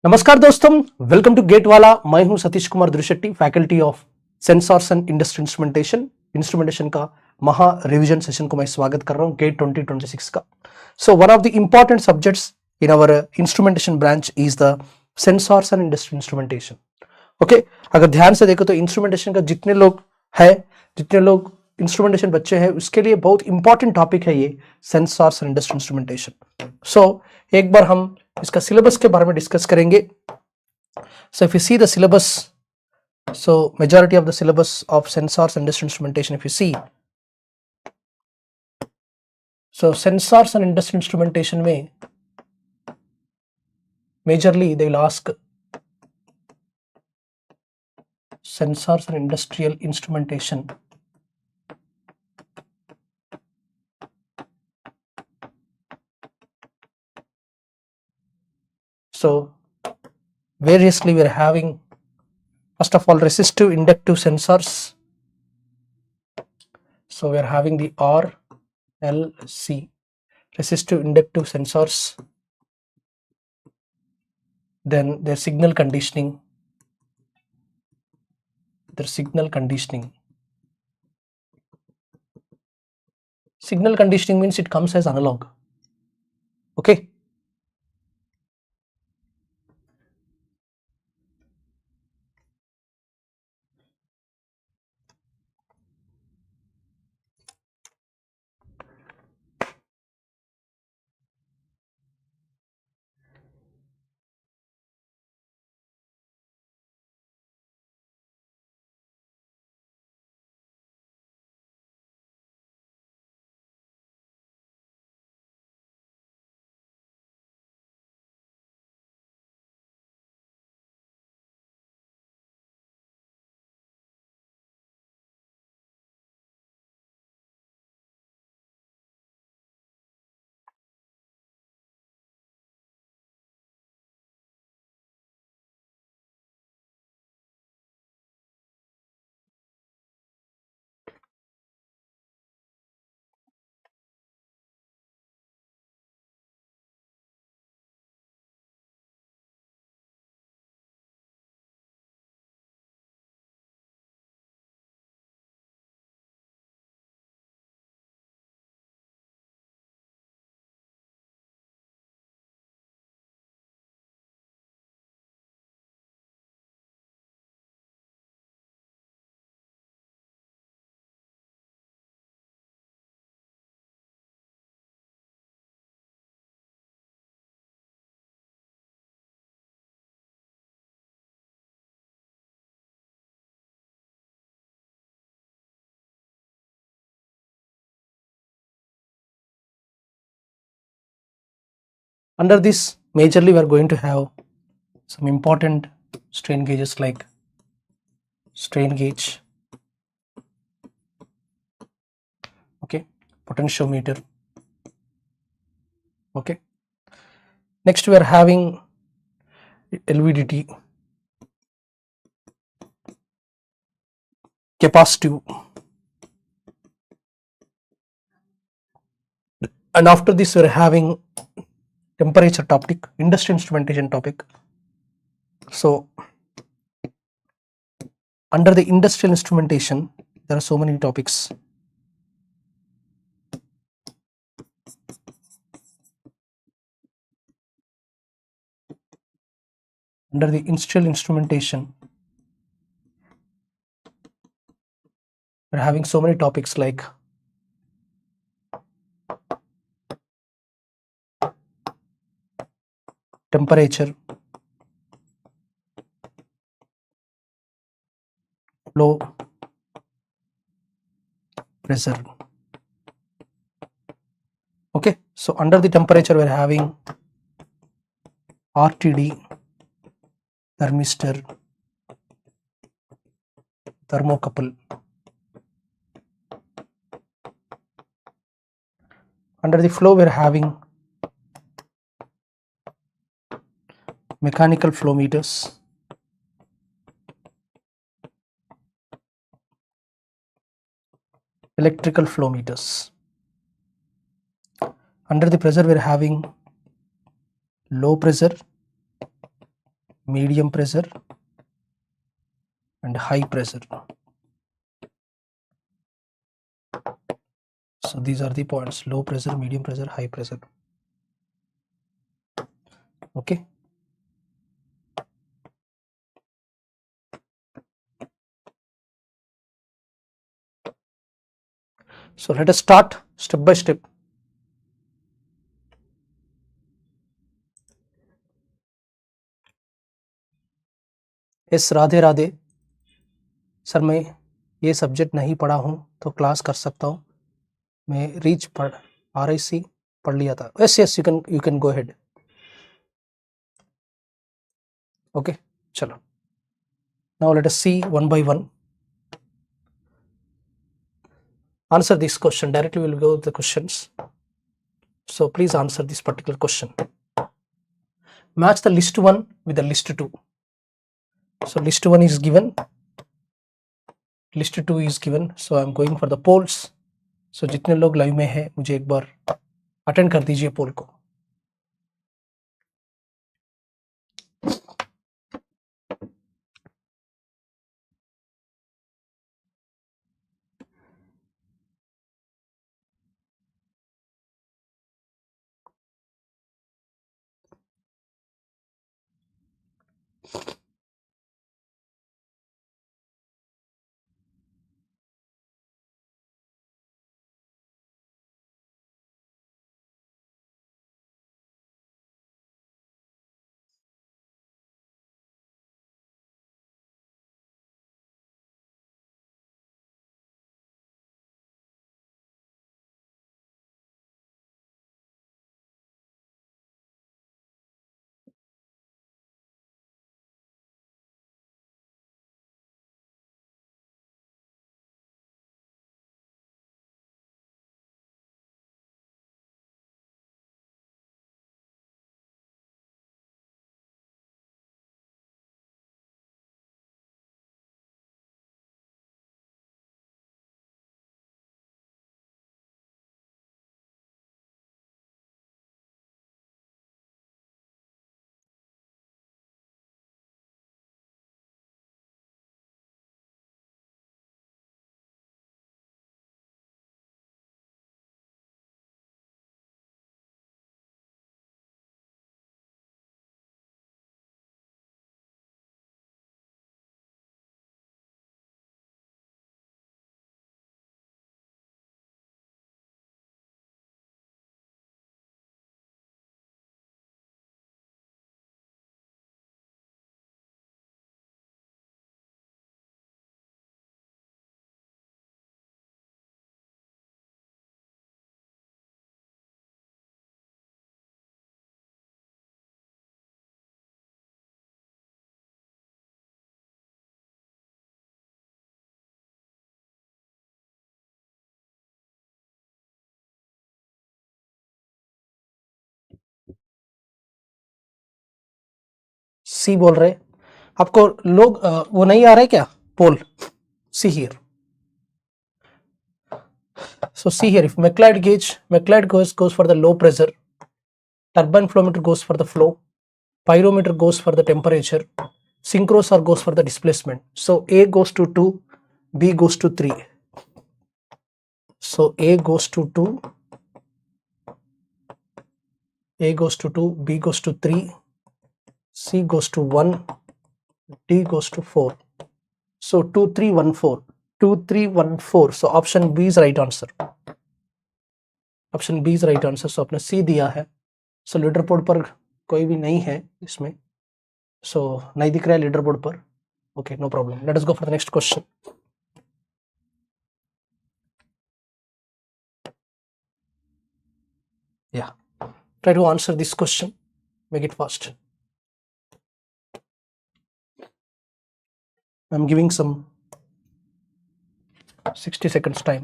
नमस्कार दोस्तों, welcome to get वाला। मैं हूं Satish Kumar Drishetti, faculty of sensors and industry instrumentation का महा रिवीजन सेशन को मैं स्वागत कर रहा हूं गेट 2026 का। So one of the important subjects in our instrumentation branch is the sensors and industry instrumentation. Okay, अगर ध्यान से देखो तो इंस्ट्रूमेंटेशन का जितने लोग इंस्ट्रूमेंटेशन बच्चे हैं उसके लिए बहुत इंपॉर्टेंट टॉपिक है ये सेंसर्स एंड इंडस्ट्री इंस्ट्रूमेंटेशन। सो एक बार हम इसका सिलेबस के बारे में डिस्कस करेंगे। So if you see the syllabus, so majority of the syllabus of sensors and industry instrumentation, if you see, so sensors and industry instrumentation में majorly they will ask sensors and industrial instrumentation. So variously we are having, first of all, resistive inductive sensors. So we are having the RLC, resistive inductive sensors. Then their signal conditioning. Signal conditioning means it comes as analog. Okay. Under this, majorly we are going to have some important strain gauges like strain gauge, okay, potentiometer, okay. Next we are having LVDT, capacitive, and after this we are having temperature topic, industrial instrumentation topic. So under the industrial instrumentation there are so many topics. Under the industrial instrumentation we are having so many topics like temperature, flow, pressure. Okay, so under the temperature we are having RTD, thermistor, thermocouple. Under the flow we are having mechanical flow meters, electrical flow meters. Under the pressure we are having low pressure, medium pressure and high pressure. So these are the points: low pressure, medium pressure, high pressure. Okay. So let us start step by step. Yes, Radhe Radhe sir, मैं ये subject नहीं पढ़ा हूँ तो class कर सकता हूँ? मैं रीच पढ़ RIC पढ़ लिया था. Yes yes, you can go ahead. Okay, चलो. Now let us see one by one. Answer this question. Directly we will go to the questions. So please answer this particular question. Match the list 1 with the list 2. So list 1 is given, list 2 is given. So I am going for the polls. So जितने लोग live में हैं मुझे एक बार attend कर दीजिए पोल को. सी बोल रहे आपको लोग वो नहीं आ रहा है क्या poll? See here. So see here, if McLeod gauge, McLeod goes for the low pressure, turbine flow meter goes for the flow, pyrometer goes for the temperature, synchrosor goes for the displacement. So A goes to 2, B goes to 3. So A goes to 2, A goes to 2, B goes to 3, C goes to 1, D goes to 4. So 2, 3, 1, 4. 2, 3, 1, 4. So option B is right answer. Option B is right answer. So आपने C दिया है. सो leader board पर कोई भी नहीं है इसमें. सो नहीं दिख रहा है लीडर बोर्ड पर. Okay, no problem. Let us go for the next question. Yeah, try to answer this question. Make it fast. I am giving some 60 seconds time.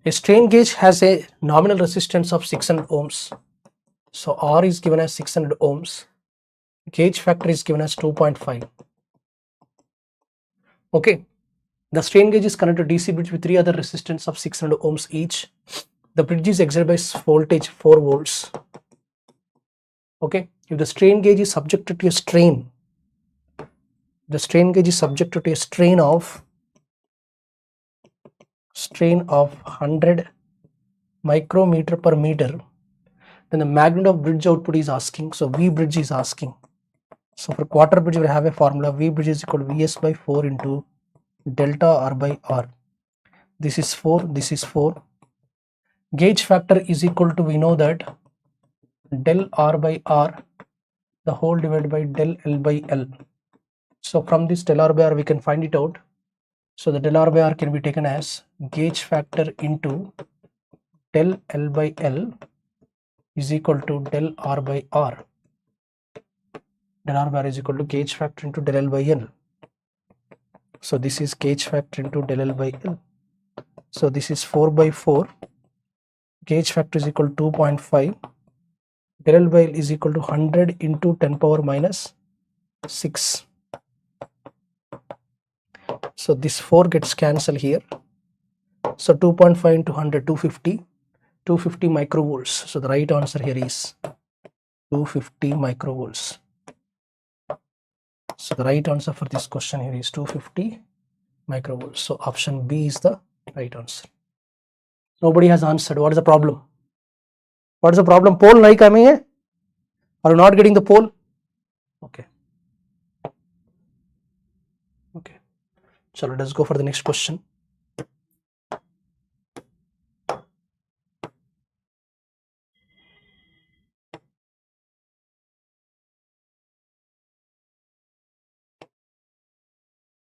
A strain gauge has a nominal resistance of 600 ohms. So R is given as 600 ohms. Gauge factor is given as 2.5. Okay. The strain gauge is connected to DC bridge with three other resistance of 600 ohms each. The bridge is excited by voltage 4 volts. Okay. If the strain gauge is subjected to a strain, the strain gauge is subjected to a strain of 100 micrometer per meter, then the magnitude of bridge output is asking. So V bridge is asking. So for quarter bridge we have a formula, V bridge is equal to Vs by 4 into delta R by R. This is 4, this is 4. Gauge factor is equal to, we know that, del R by R the whole divided by del L by L. So from this del R by R we can find it out. So the del R by R can be taken as gauge factor into del L by L is equal to del R by R. Del R by R is equal to gauge factor into del L by L. So this is gauge factor into del L by L. So this is 4 by 4. Gauge factor is equal to 2.5. Del L by L is equal to 100 into 10 power minus 6. So this 4 gets cancelled here. So 2.5 into 100, 250. 250 microvolts. So the right answer here is 250 microvolts. So the right answer for this question here is 250 microvolts. So option B is the right answer. Nobody has answered. What is the problem? What is the problem? Pole nahi coming hai? Are you not getting the pole? Okay. Okay. So let us go for the next question.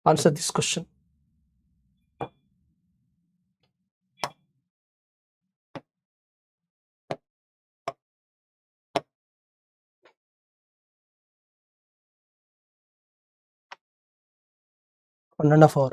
Answer this question. One and a half hour.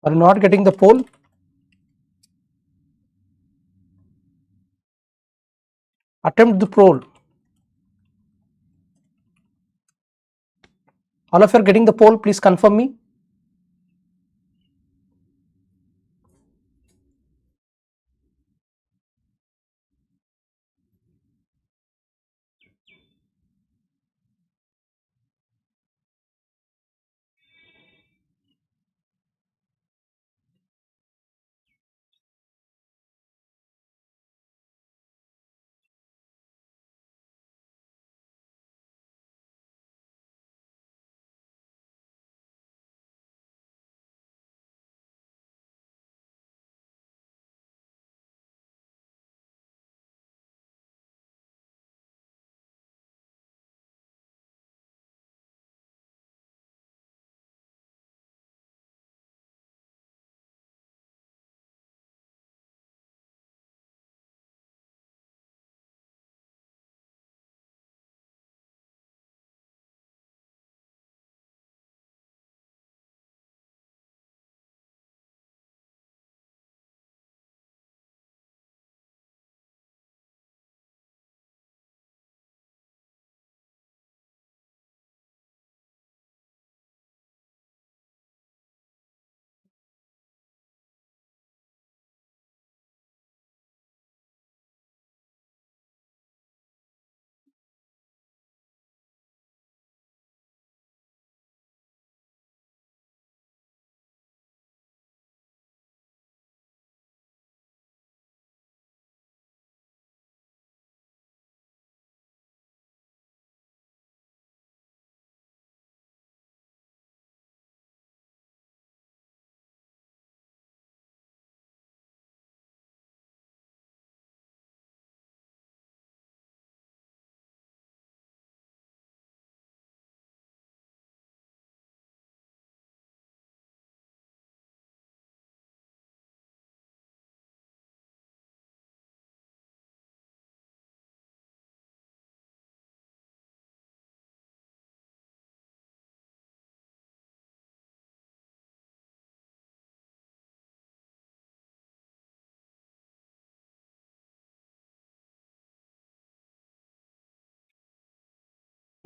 Are you not getting the pole? Attempt the pole. All of you are getting the pole, please confirm me.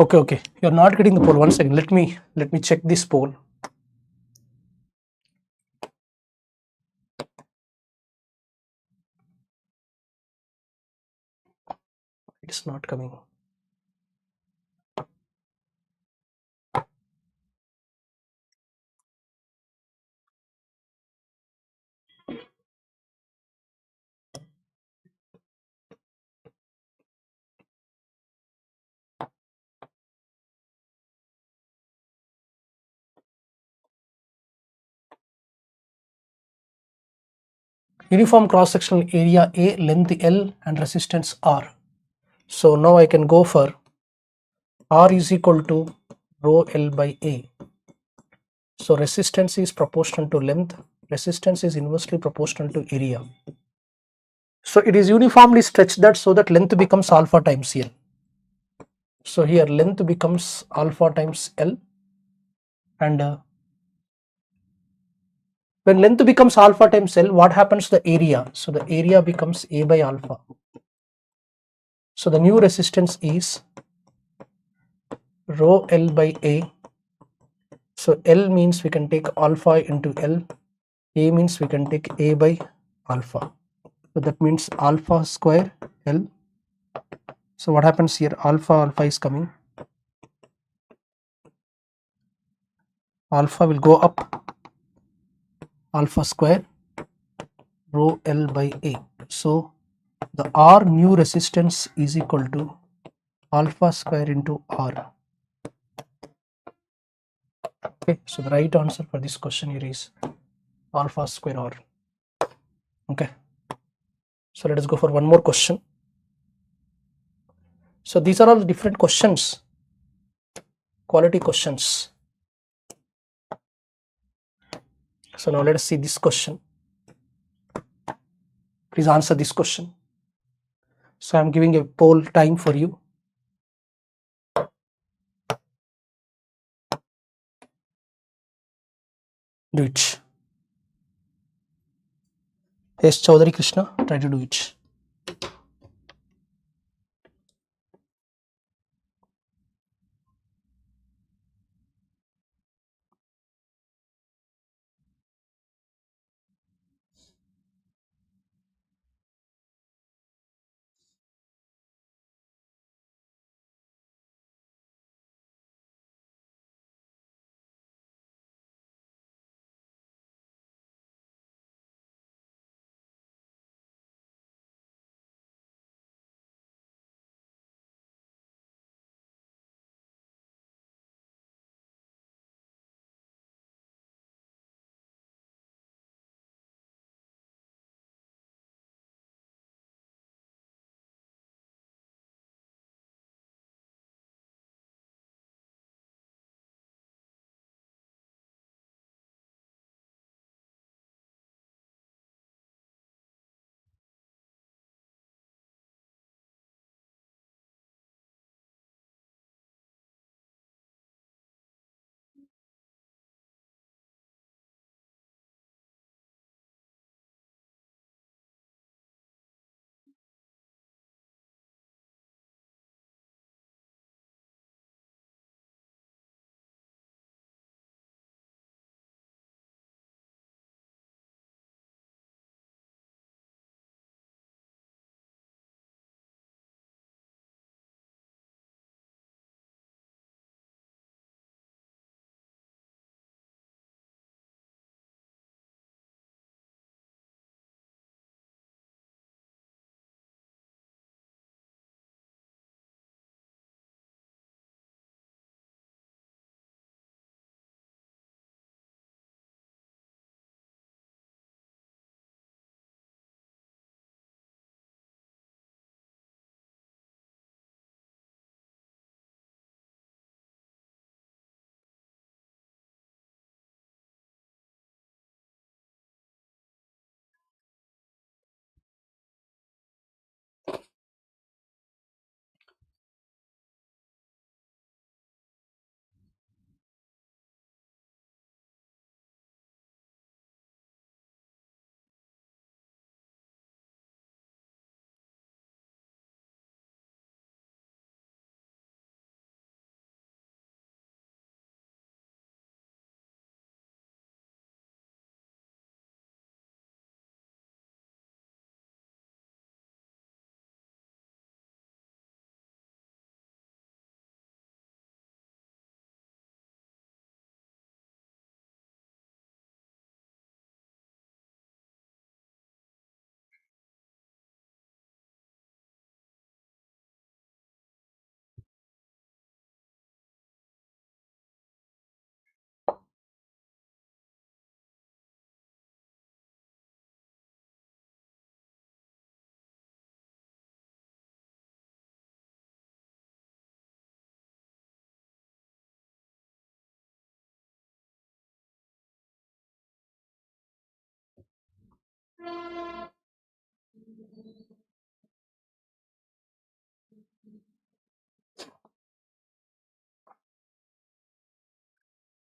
Okay. You're not getting the pole. 1 second. Let me check this pole. It's not coming. Uniform cross-sectional area A, length L and resistance R. So now I can go for R is equal to rho L by A. So resistance is proportional to length, resistance is inversely proportional to area. So it is uniformly stretched that so that length becomes alpha times L. So here length becomes alpha times L, and when length becomes alpha times L, what happens to the area? So the area becomes A by alpha. So the new resistance is rho L by A. So L means we can take alpha into L, A means we can take A by alpha. So that means alpha square L. So what happens here? Alpha is coming. Alpha will go up, alpha square rho L by A. So the R new resistance is equal to alpha square into R. Okay, so the right answer for this question here is alpha square R. Okay, so let us go for one more question. So these are all different questions, quality questions. So now let us see this question. Please answer this question. So I am giving a poll time for you. Do it. Yes, Chaudhary Krishna, try to do it.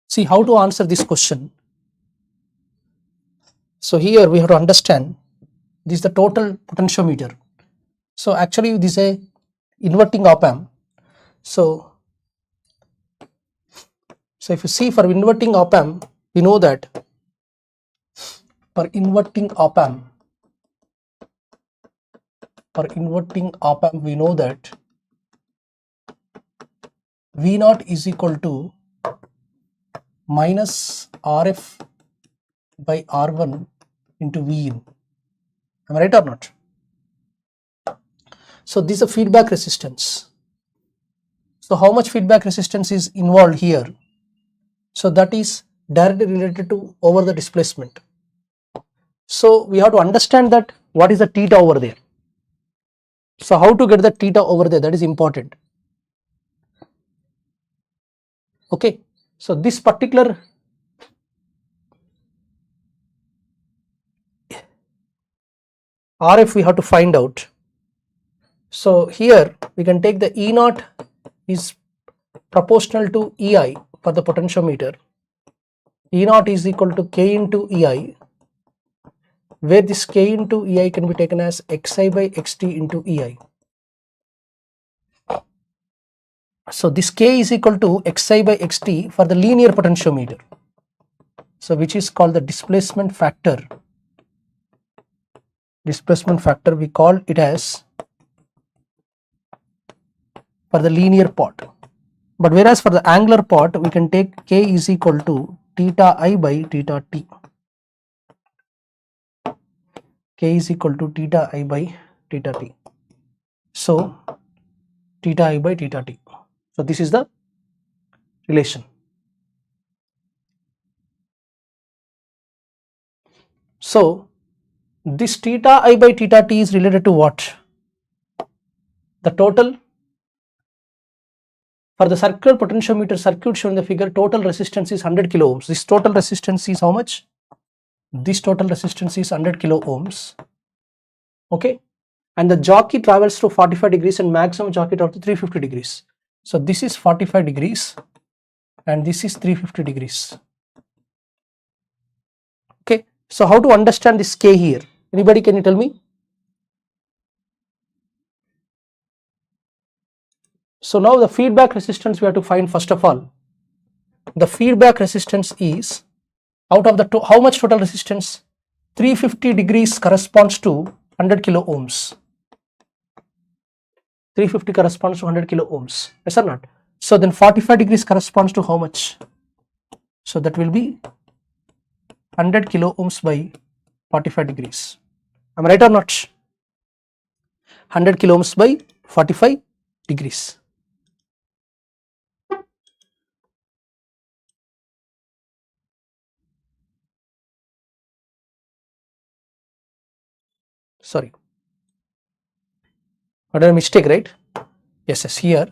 See how to answer this question. So here we have to understand this is the total potentiometer. So actually this is a inverting op amp. So if you see for inverting op amp, we know that for inverting op amp we know that V0 is equal to minus RF by R1 into Vin. Am I right or not? So this is a feedback resistance. So how much feedback resistance is involved here? So that is directly related to over the displacement. So we have to understand that what is the theta over there. So how to get the theta over there, that is important. Okay, so this particular RF we have to find out. So here we can take the E0 is proportional to EI for the potentiometer. E0 is equal to K into EI, where this K into EI can be taken as Xi by Xt into EI. So this K is equal to Xi by Xt for the linear potentiometer. So which is called the displacement factor. Displacement factor we call it as for the linear part. But whereas for the angular part we can take K is equal to theta I by theta T. K is equal to theta I by theta T. So theta I by theta T. So this is the relation. So this theta I by theta T is related to what? The total for the circular potentiometer circuit shown in the figure, total resistance is 100 kilo ohms. This total resistance is how much? This total resistance is 100 kilo ohms. Okay, and the jockey travels to 45 degrees and maximum jockey travels to 350 degrees. So this is 45 degrees and this is 350 degrees. Okay, so how to understand this K here? Anybody, can you tell me? So now the feedback resistance we have to find. First of all, the feedback resistance is out of the how much total resistance? 350 degrees corresponds to 100 kilo ohms. 350 corresponds to 100 kilo ohms. Yes or not? So then 45 degrees corresponds to how much? So that will be 100 kilo ohms by 45 degrees. Am I right or not? 100 kilo ohms by 45 degrees. Sorry, I did a mistake, right? Yes, here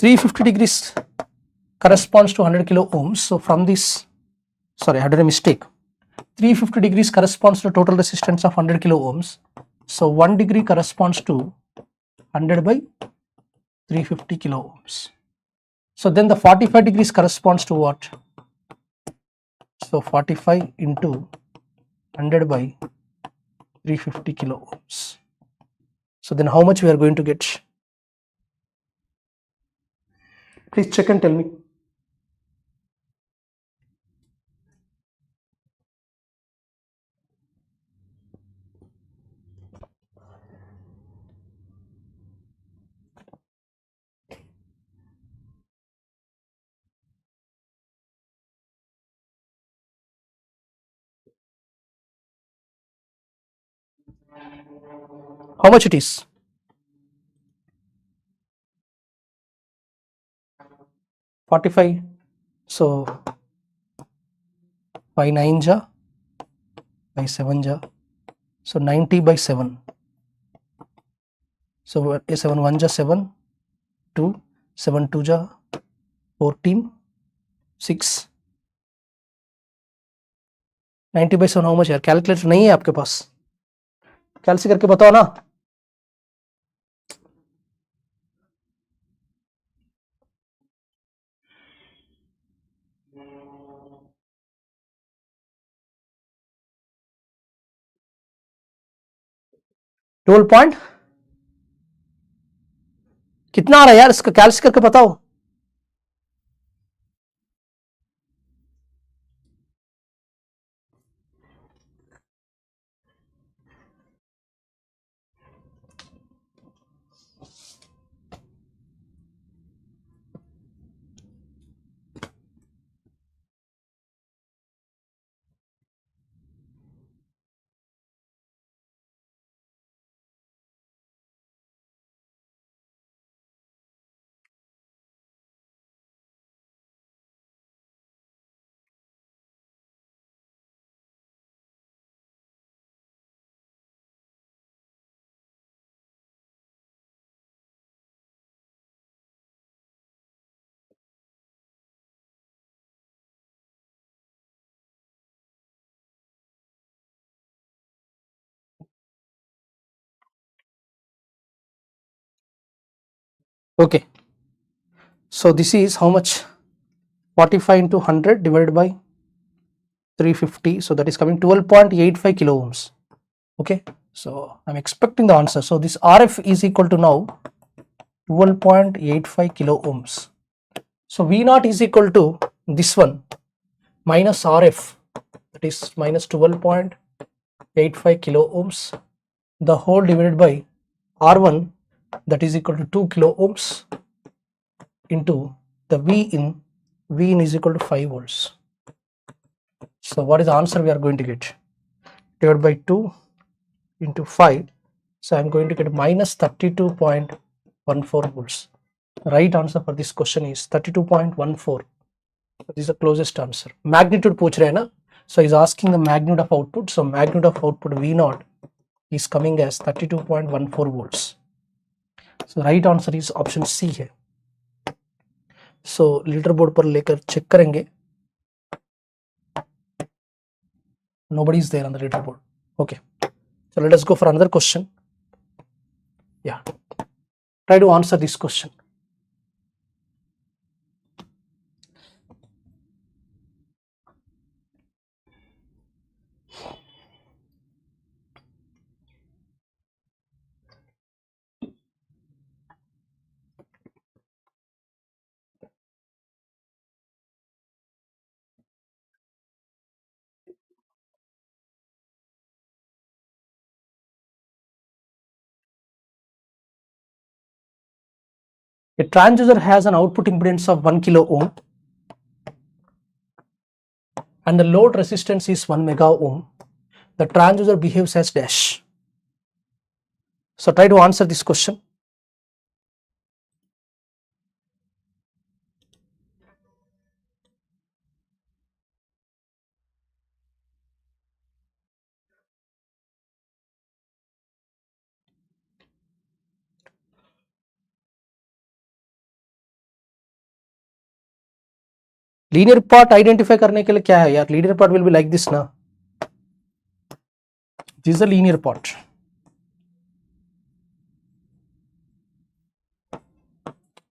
350 degrees corresponds to 100 kilo ohms. So from this, sorry, I did a mistake. 350 degrees corresponds to total resistance of 100 kilo ohms. So 1 degree corresponds to 100 by 350 kilo ohms. So then the 45 degrees corresponds to what? So 45 into 100 by 350 kilo ohms. So then how much we are going to get? Please check and tell me. How much it is? 45. So 5 9 ja by 7 ja. So 90 by 7. So 7 1 ja 7, 2, 7 2 ja 14, 6, 90/7 how much यार? Calculator नहीं है आपके पास? कैलसी करके बताओ ना। Twelve point कितना आ रहा है यार? इसका कैलसी करके बताओ। Okay, so this is how much? 45 into 100 divided by 350, so that is coming 12.85 kilo ohms. Okay, so I'm expecting the answer. So this RF is equal to now 12.85 kilo ohms. So V0 is equal to this one minus RF, that is minus 12.85 kilo ohms, the whole divided by R1, that is equal to 2 kilo ohms, into the V in is equal to 5 volts. So what is the answer we are going to get? Divided by 2 into 5, so I am going to get minus 32.14 volts. Right answer for this question is 32.14. This is the closest answer. Magnitude पूछ रहे हैं ना, so he is asking the magnitude of output. So magnitude of output V0 is coming as 32.14 volts. So right answer is option C है. So leader board पर लेकर check करेंगे. Nobody is there on the leaderboard. Okay, so let us go for another question. Yeah, try to answer this question. A transducer has an output impedance of 1 kilo ohm and the load resistance is 1 mega ohm. The transducer behaves as dash. So try to answer this question. Linear part identify करने के लिए क्या है यार? Linear part will be like this ना. This is a linear part.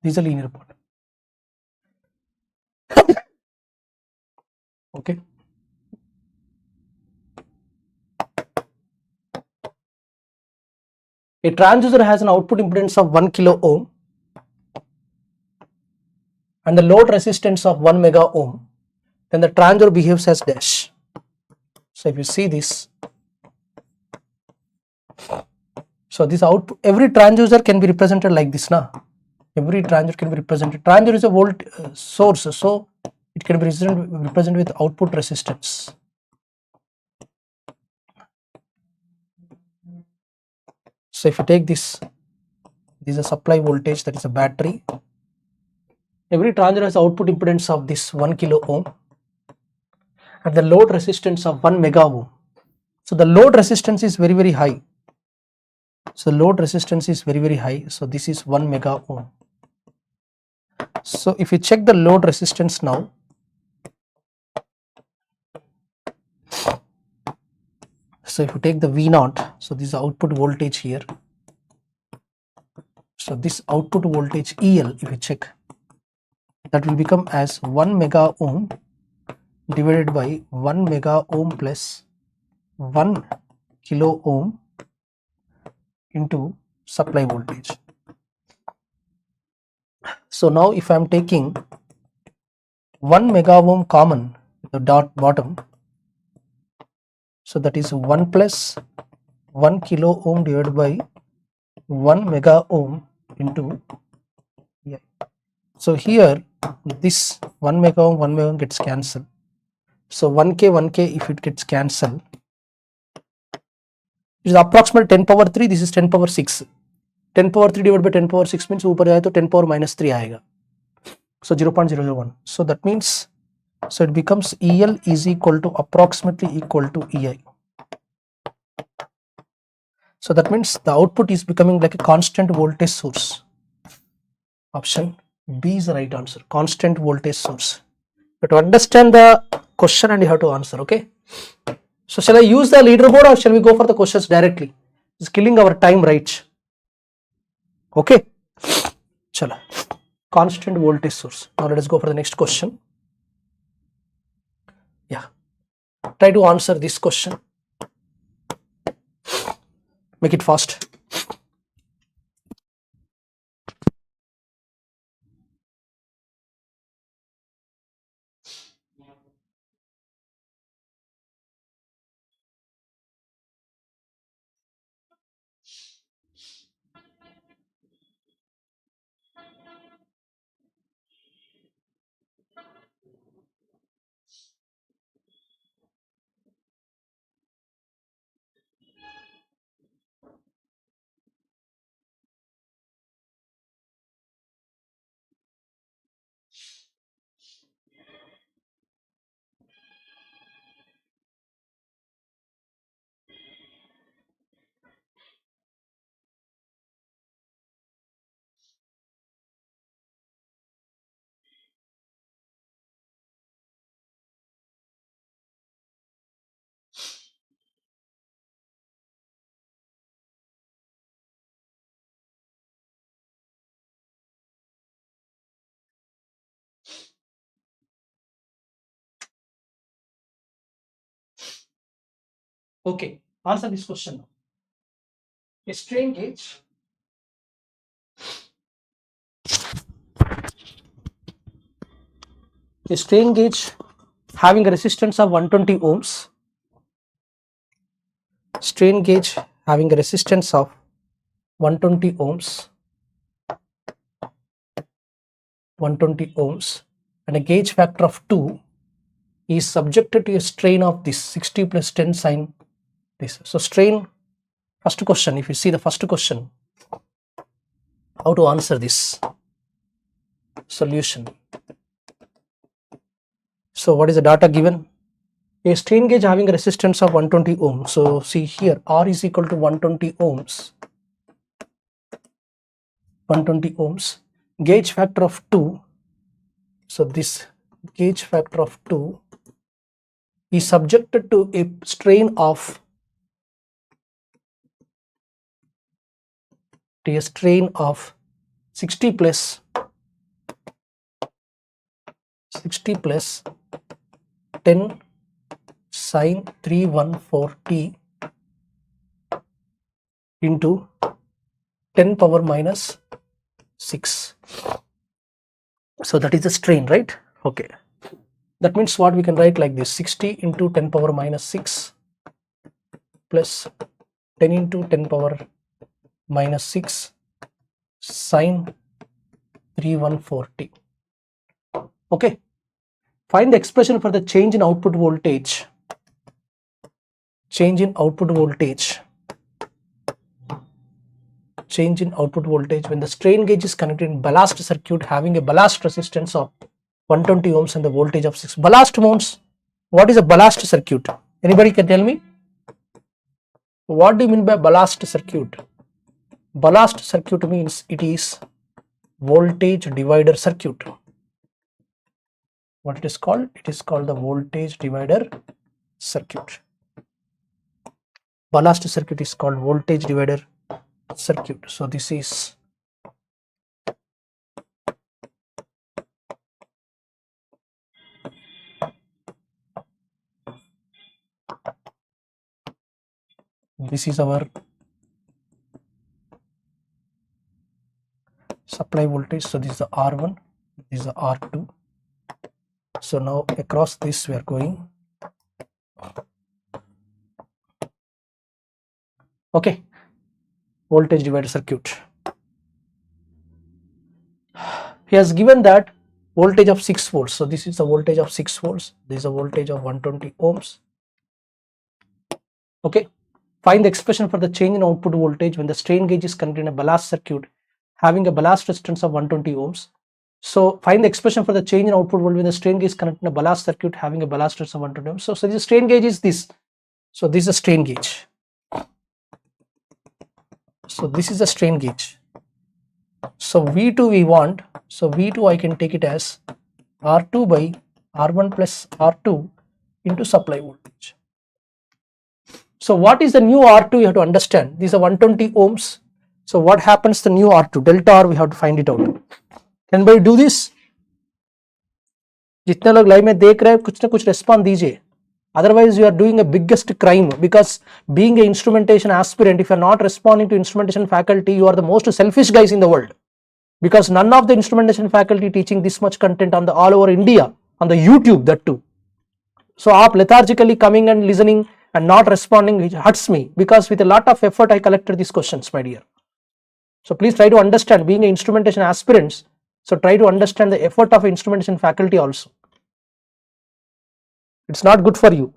This is a linear part. Okay. A transducer has an output impedance of 1 kilo ohm and the load resistance of 1 mega ohm. Then the transducer behaves as dash. So if you see this, so this output, every transducer can be represented like this na. Every transducer can be represented. Transducer is a volt source, so it can be represented with output resistance. So if you take this is a supply voltage, that is a battery. Every transducer has output impedance of this 1 kilo ohm and the load resistance of 1 mega ohm. So the load resistance is very high. So the load resistance is very high. So this is 1 mega ohm. So if you check the load resistance now, So if you take the V0, so this is the output voltage here. So this output voltage EL, if you check, that will become as 1 mega ohm divided by 1 mega ohm plus 1 kilo ohm into supply voltage. So now if I am taking 1 mega ohm common, the dot bottom, so that is 1 plus 1 kilo ohm divided by 1 mega ohm into, yeah. So here this 1 mega ohm gets cancelled. So 1k 1k, if it gets cancelled, it is approximately 10 power 3, this is 10 power 6. 10 power 3 divided by 10 power 6 means ऊपर जाए तो 10 power minus 3 आएगा. So 0.001. So that means, so it becomes EL is equal to approximately equal to EI. So that means the output is becoming like a constant voltage source. Option B is the right answer. Constant voltage source. But to understand the question and you have to answer. Okay. So shall I use the leaderboard or shall we go for the questions directly? It's killing our time, right? Okay. Chala. Constant voltage source. Now let us go for the next question. Yeah. Try to answer this question. Make it fast. Okay, answer this question now. A strain gauge having a resistance of 120 ohms. Strain gauge having a resistance of 120 ohms, 120 ohms, and a gauge factor of 2 is subjected to a strain of this 60 plus 10 sine this. So strain, first question, if you see the first question, how to answer this? Solution. So what is the data given? A strain gauge having a resistance of 120 ohms. So see here, R is equal to 120 ohms. 120 ohms. Gauge factor of 2. So this gauge factor of 2 is subjected to a strain of 60 plus 10 sine 314t into 10 power minus 6. So that is the strain, right? Okay. That means what we can write like this: 60 into 10 power minus 6 plus 10 into 10 power minus 6 sine 314t. Okay. Find the expression for the change in output voltage. Change in output voltage. Change in output voltage when the strain gauge is connected in ballast circuit having a ballast resistance of 120 ohms and the voltage of 6. Ballast ohms. What is a ballast circuit? Anybody can tell me? What do you mean by ballast circuit? Ballast circuit means it is voltage divider circuit. What it is called? It is called the voltage divider circuit. ballast circuit is called voltage divider circuit. So this is our supply voltage. So this is the R1, this is the R2. So now across this we are going. Okay, voltage divider circuit. He has given that voltage of 6 volts. So this is the voltage of 6 volts. This is a voltage of 120 ohms. Okay. Find the expression for the change in output voltage when the strain gauge is connected in a ballast circuit having a ballast resistance of 120 ohms. So find the expression for the change in output voltage when the strain gauge is connected in a ballast circuit having a ballast resistance of 120 ohms. So the strain gauge is this. So this is a strain gauge. So this is a strain gauge. So V2 we want. So V2 I can take it as R2 by R1 plus R2 into supply voltage. So what is the new R2 you have to understand. These are 120 ohms. So what happens the new R2? Delta R we have to find it out. Can anybody do this? जितने लोग live में देख रहे हैं कुछ ना कुछ response दीजिए. Otherwise you are doing a biggest crime, because being an instrumentation aspirant, if you are not responding to instrumentation faculty, you are the most selfish guys in the world, because none of the instrumentation faculty teaching this much content on the all over India on the YouTube, that too. So aap lethargically coming and listening and not responding, which hurts me, because with a lot of effort I collected these questions, my dear. So please try to understand, being an instrumentation aspirants, so try to understand the effort of instrumentation faculty also. It's not good for you.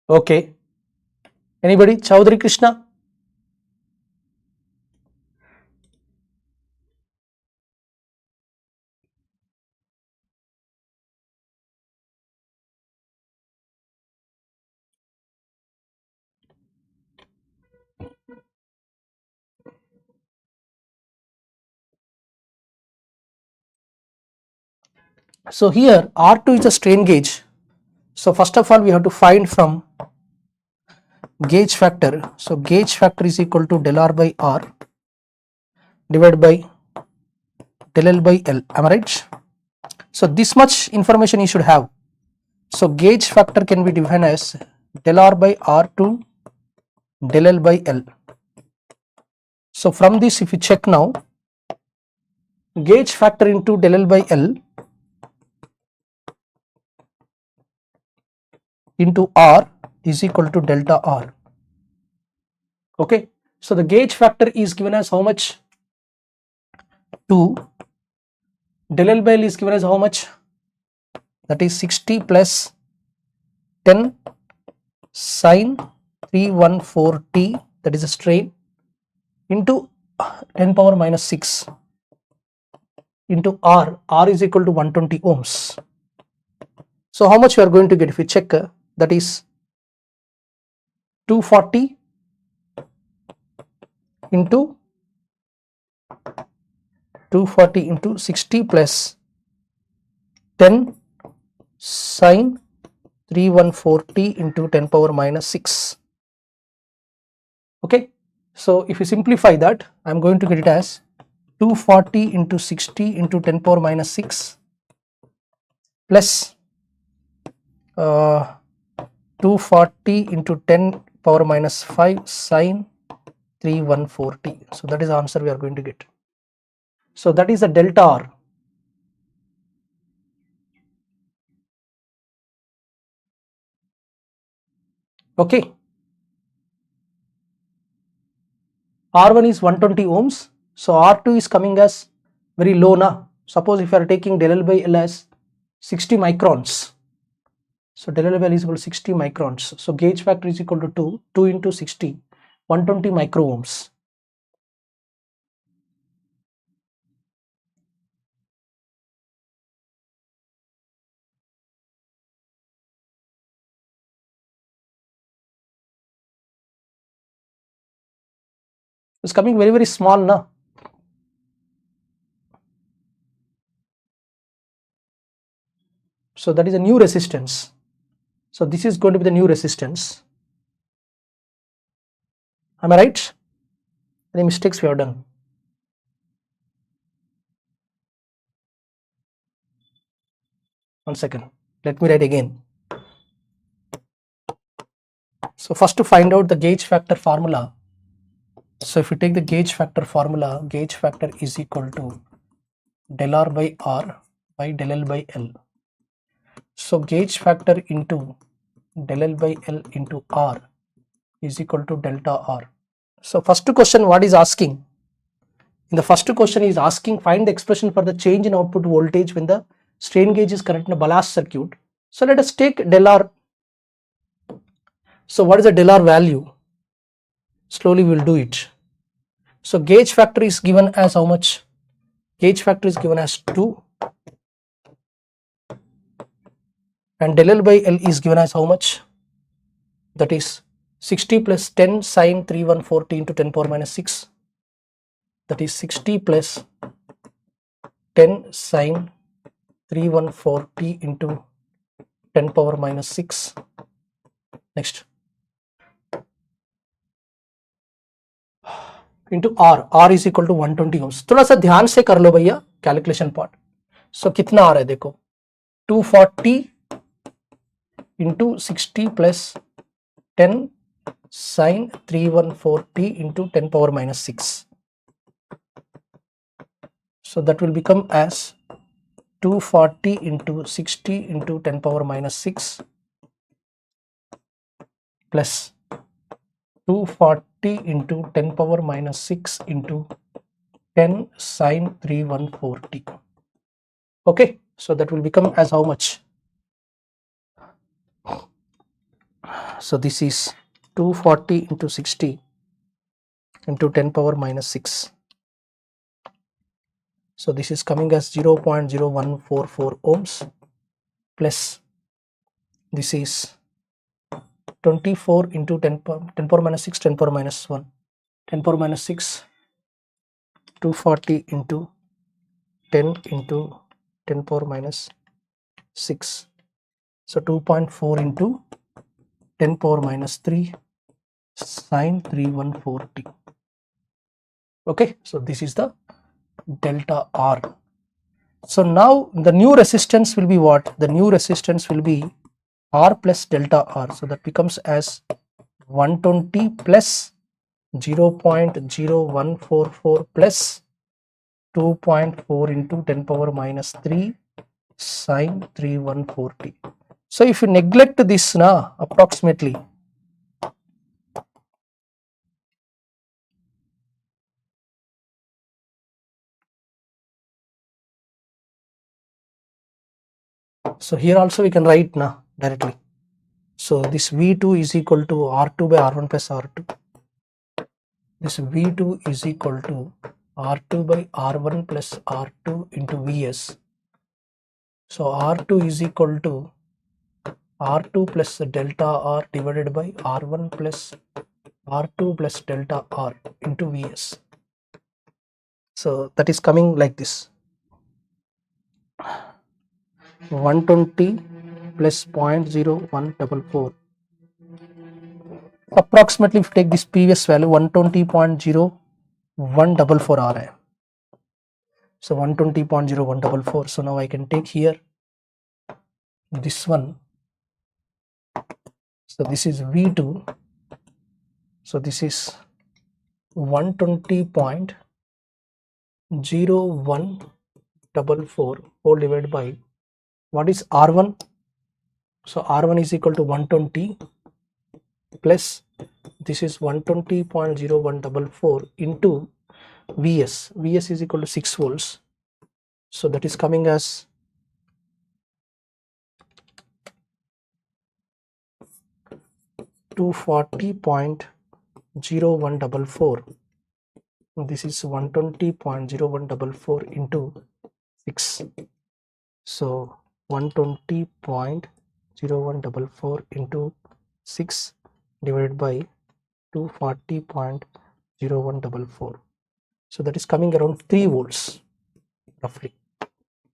Okay. Anybody? Chaudhary Krishna? So here R2 is a strain gauge. So first of all we have to find from gauge factor. So gauge factor is equal to del R by R divided by del L by L. Am I right? So this much information you should have. So gauge factor can be defined as del R by R2 del L by L. So from this if you check now, gauge factor into del L by L into R is equal to delta R. Okay. So the gauge factor is given as how much? 2. Del L by L is given as how much? That is 60 plus 10 sine 314t, that is a strain, into 10 power minus 6 into R. R is equal to 120 ohms. So how much we are going to get if we check? That is 240 into 60 plus 10 sine 314t into 10 power minus 6. Okay. So if you simplify that, I am going to get it as 240 into 60 into 10 power minus 6 plus 240 into 10 power minus 5 sine 314t. So that is the answer we are going to get. So that is the delta R. Okay. R1 is 120 ohms. So R2 is coming as very low na. Suppose if you are taking del L by L as 60 microns, so del L by L is equal to 60 microns. So gauge factor is equal to 2 into 60, 120 micro ohms. It's coming very small na. So that is a new resistance. So this is going to be the new resistance. Am I right? Any mistakes we have done? One second. Let me write again. So first to find out the gauge factor formula. So if you take the gauge factor formula, gauge factor is equal to del R by R by del L by L. So gauge factor into del L by L into R is equal to delta R. So first question what is asking? In the first question is asking find the expression for the change in output voltage when the strain gauge is connected in a ballast circuit. So let us take del R. So what is the del R value? Slowly we will do it. So gauge factor is given as how much? Gauge factor is given as 2 and del L by L is given as how much? That is 60 plus 10 sine 3140 into 10 power minus 6. That is 60 plus 10 sine 3140 into 10 power minus 6. Next. Into R is equal to 120 ohms. थोड़ा सा ध्यान से कर लो भैया calculation part. सो कितना आ रहा है देखो 240 into 60 plus 10 sine 3140 into 10 power minus 6. So that will become as 240 into 60 into 10 power minus 6 plus 240 into 10 power minus 6 into 10 sine 3140. Okay, so that will become as how much? So this is 240 into 60 into 10 power minus 6. So this is coming as 0.0144 ohms plus this is 24 into 10 power minus 6, 10 power minus 1, 10 power minus 6, 240 into 10 into 10 power minus 6. So 2.4 into 10 power minus 3 sine 3140. Okay, so this is the delta R. So now the new resistance will be what? The new resistance will be R plus delta R. So that becomes as 120 plus 0.0144 plus 2.4 into 10 power minus 3 sine 3140. So if you neglect this na approximately, so here also we can write na directly. So this V2 is equal to R2 by R1 plus R2. This V2 is equal to R2 by R1 plus R2 into Vs. So R2 is equal to R2 plus delta R divided by R1 plus R2 plus delta R into Vs. So that is coming like this. 120 plus 0.0144. Approximately if you take this previous value 120.0144 आ रहा है. So 120.0144. So now I can take here this one. So this is V2. So this is 120.0144 whole divided by what is R1? So R1 is equal to 120 plus this is 120.0144 into Vs. Vs is equal to 6 volts. So that is coming as 240.0144. This is 120.0144 into 6. So 120.0144 into 6 divided by 240.0144. So that is coming around 3 volts roughly,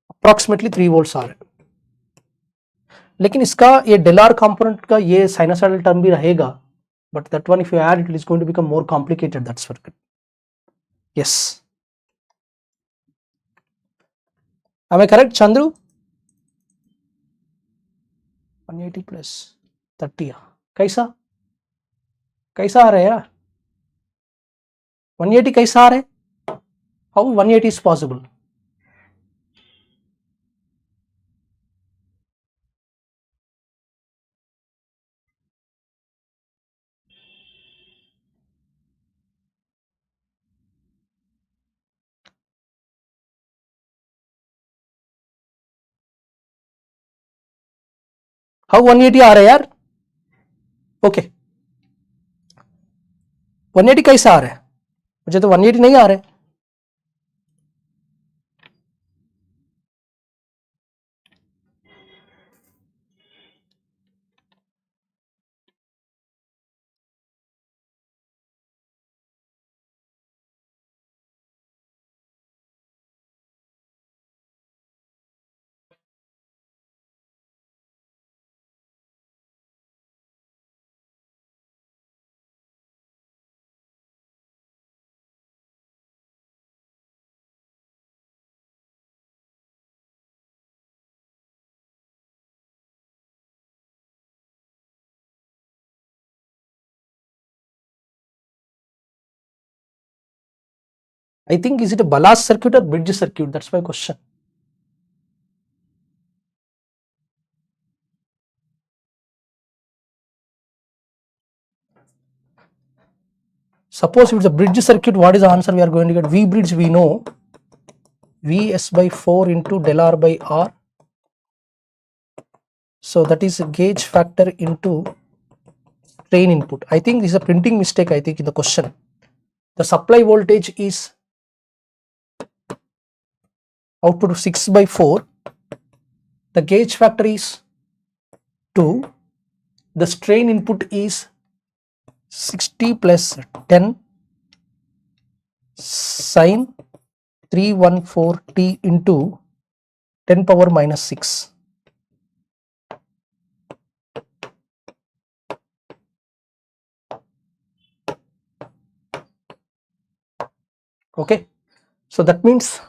approximately 3 volts आ रहे. लेकिन इसका ये dollar component का ये sinusoidal term भी रहेगा, but that one if you add it is going to become more complicated, that circuit. Yes, am I correct Chandru? 180 plus 30 कैसा कैसा आ रहा है यार? 180 कैसा आ रहा है? How 180 is possible? How 180 आ रहा है यार? ओके 180 कैसा आ रहा है? मुझे तो 180 नहीं आ रहा है. I think is it a ballast circuit or bridge circuit? That's my question. Suppose if it's a bridge circuit, what is the answer we are going to get? V bridge we know Vs by 4 into del R by R. So that is a gauge factor into strain input. I think this is a printing mistake, I think, in the question. The supply voltage is output of 6 by 4. The gauge factor is 2. The strain input is 60 plus 10 sine 314t into 10 power minus 6. Okay, so that means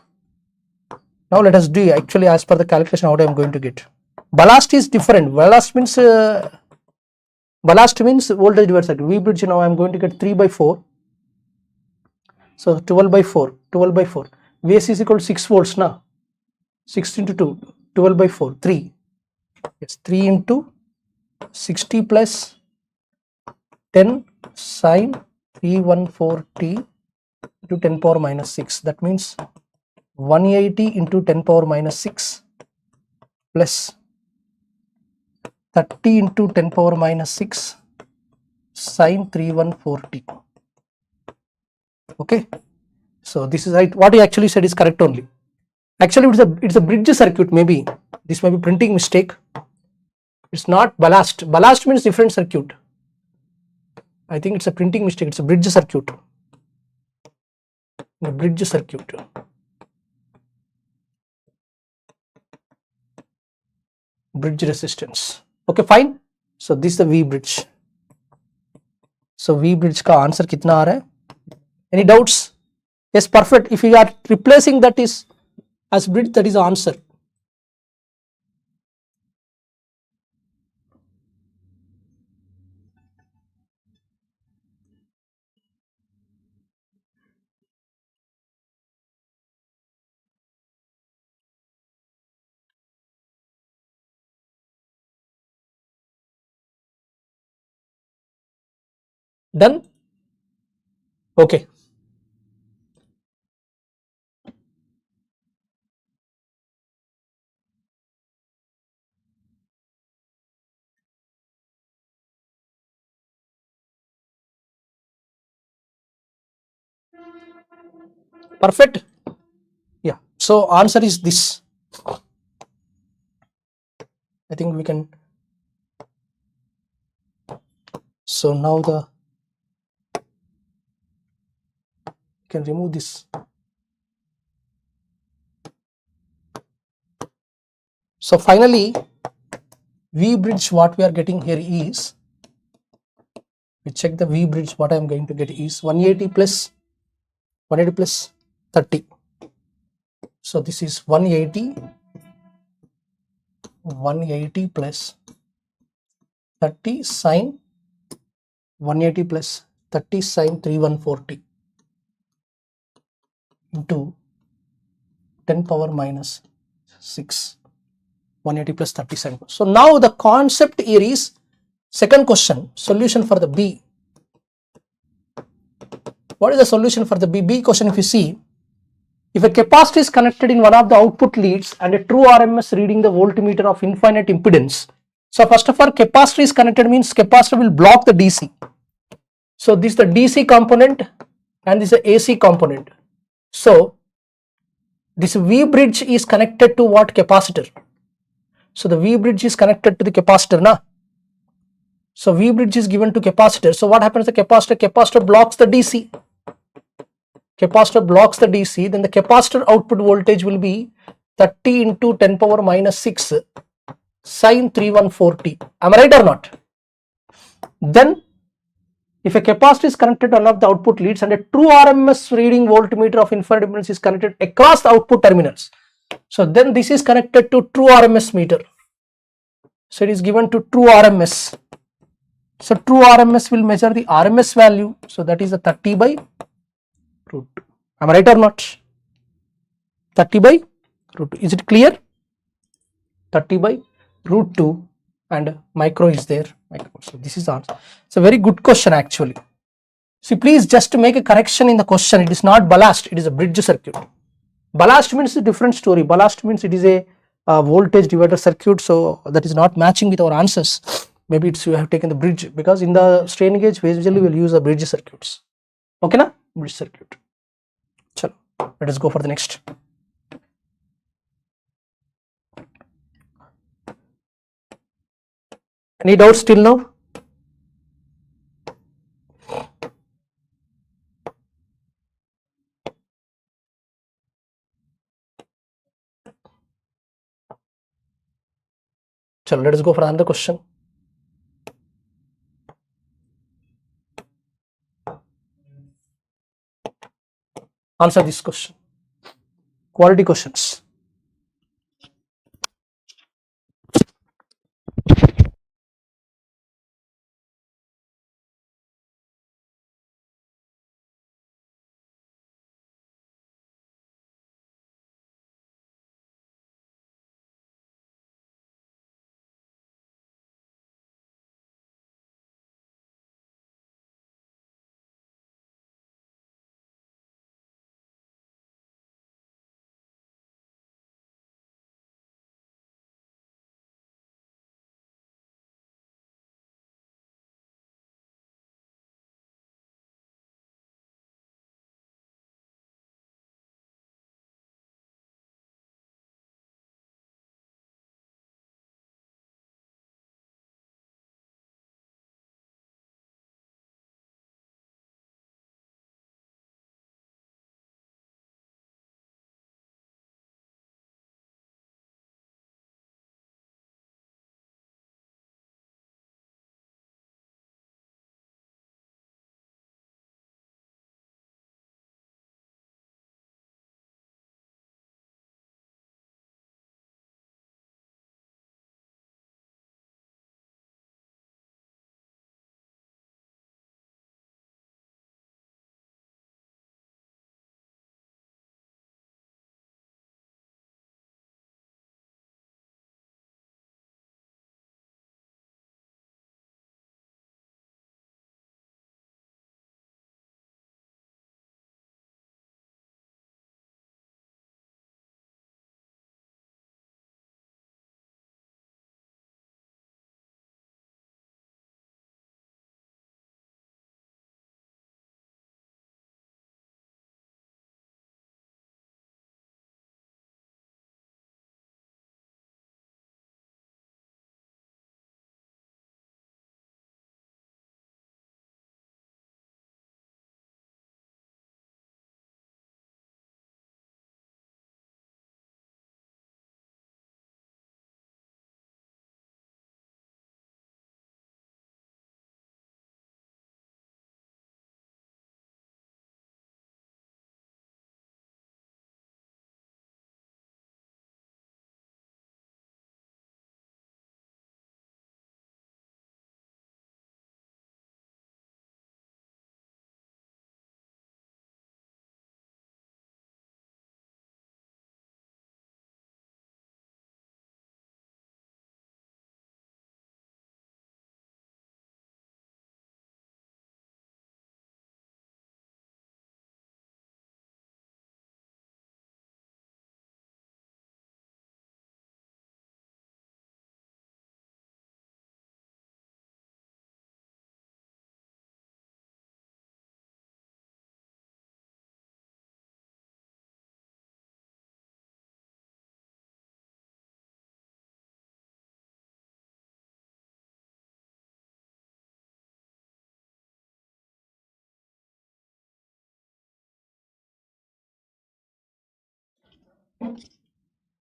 now let us do actually as per the calculation what I am going to get. Ballast is different. Ballast means voltage divided circuit. V bridge now I am going to get 3 by 4. So 12 by 4. Vs is equal to 6 volts now. 6 into 2, 12 by 4, 3. It's 3 into 60 plus 10 sine 314t into 10 power minus 6. That means 180 into 10 power minus 6 plus 30 into 10 power minus 6 sine 314t. Okay, so this is right. What he actually said is correct only. Actually it's a bridge circuit. Maybe this may be printing mistake. It's not ballast. Ballast means different circuit. I think it's a printing mistake. It's a bridge circuit. The bridge circuit. Bridge resistance. Okay, fine. So this is the V bridge. So V bridge का answer कितना आ रहा है? Any doubts? Yes, perfect. If you are replacing that is as bridge, that is the answer. Done? Okay. Perfect. Yeah. So answer is this. I think we can. So now can remove this. So finally, V bridge what we are getting here is, we check the V bridge, what I am going to get is 180 plus 30. So this is 180 plus 30 sine 180 plus 30 sine 3140 into 10 power minus 6. 180 plus 30 sine. So now the concept here is, second question, solution for the B. What is the solution for the B question? If you see, if a capacitor is connected in one of the output leads and a true RMS reading the voltmeter of infinite impedance. So first of all, capacitor is connected means capacitor will block the DC. So this is the DC component and this is the AC component. So this V bridge is connected to what? Capacitor. So the V bridge is connected to the capacitor, na? So V bridge is given to capacitor. So what happens to the capacitor? Capacitor blocks the DC. Capacitor blocks the DC, then the capacitor output voltage will be 30 into 10 power minus 6 sine 3140. Am I right or not? Then if a capacitor is connected to one of the output leads and a true RMS reading voltmeter of infinite impedance is connected across the output terminals. So then this is connected to true RMS meter. So it is given to true RMS. So true RMS will measure the RMS value. So that is the 30 by root 2. Am I right or not? 30 by root 2. Is it clear? 30 by root 2 and micro is there. So this is the answer. It's a very good question actually. See, please just to make a correction in the question, it is not ballast, it is a bridge circuit. Ballast means a different story. Ballast means it is a voltage divider circuit, so that is not matching with our answers. Maybe it's you have taken the bridge, because in the strain gauge usually we will use the bridge circuits. Okay na? Bridge circuit. Chalo, let us go for the next. Any doubts till now? Chalo, let us go for another question. Answer this question. Quality questions.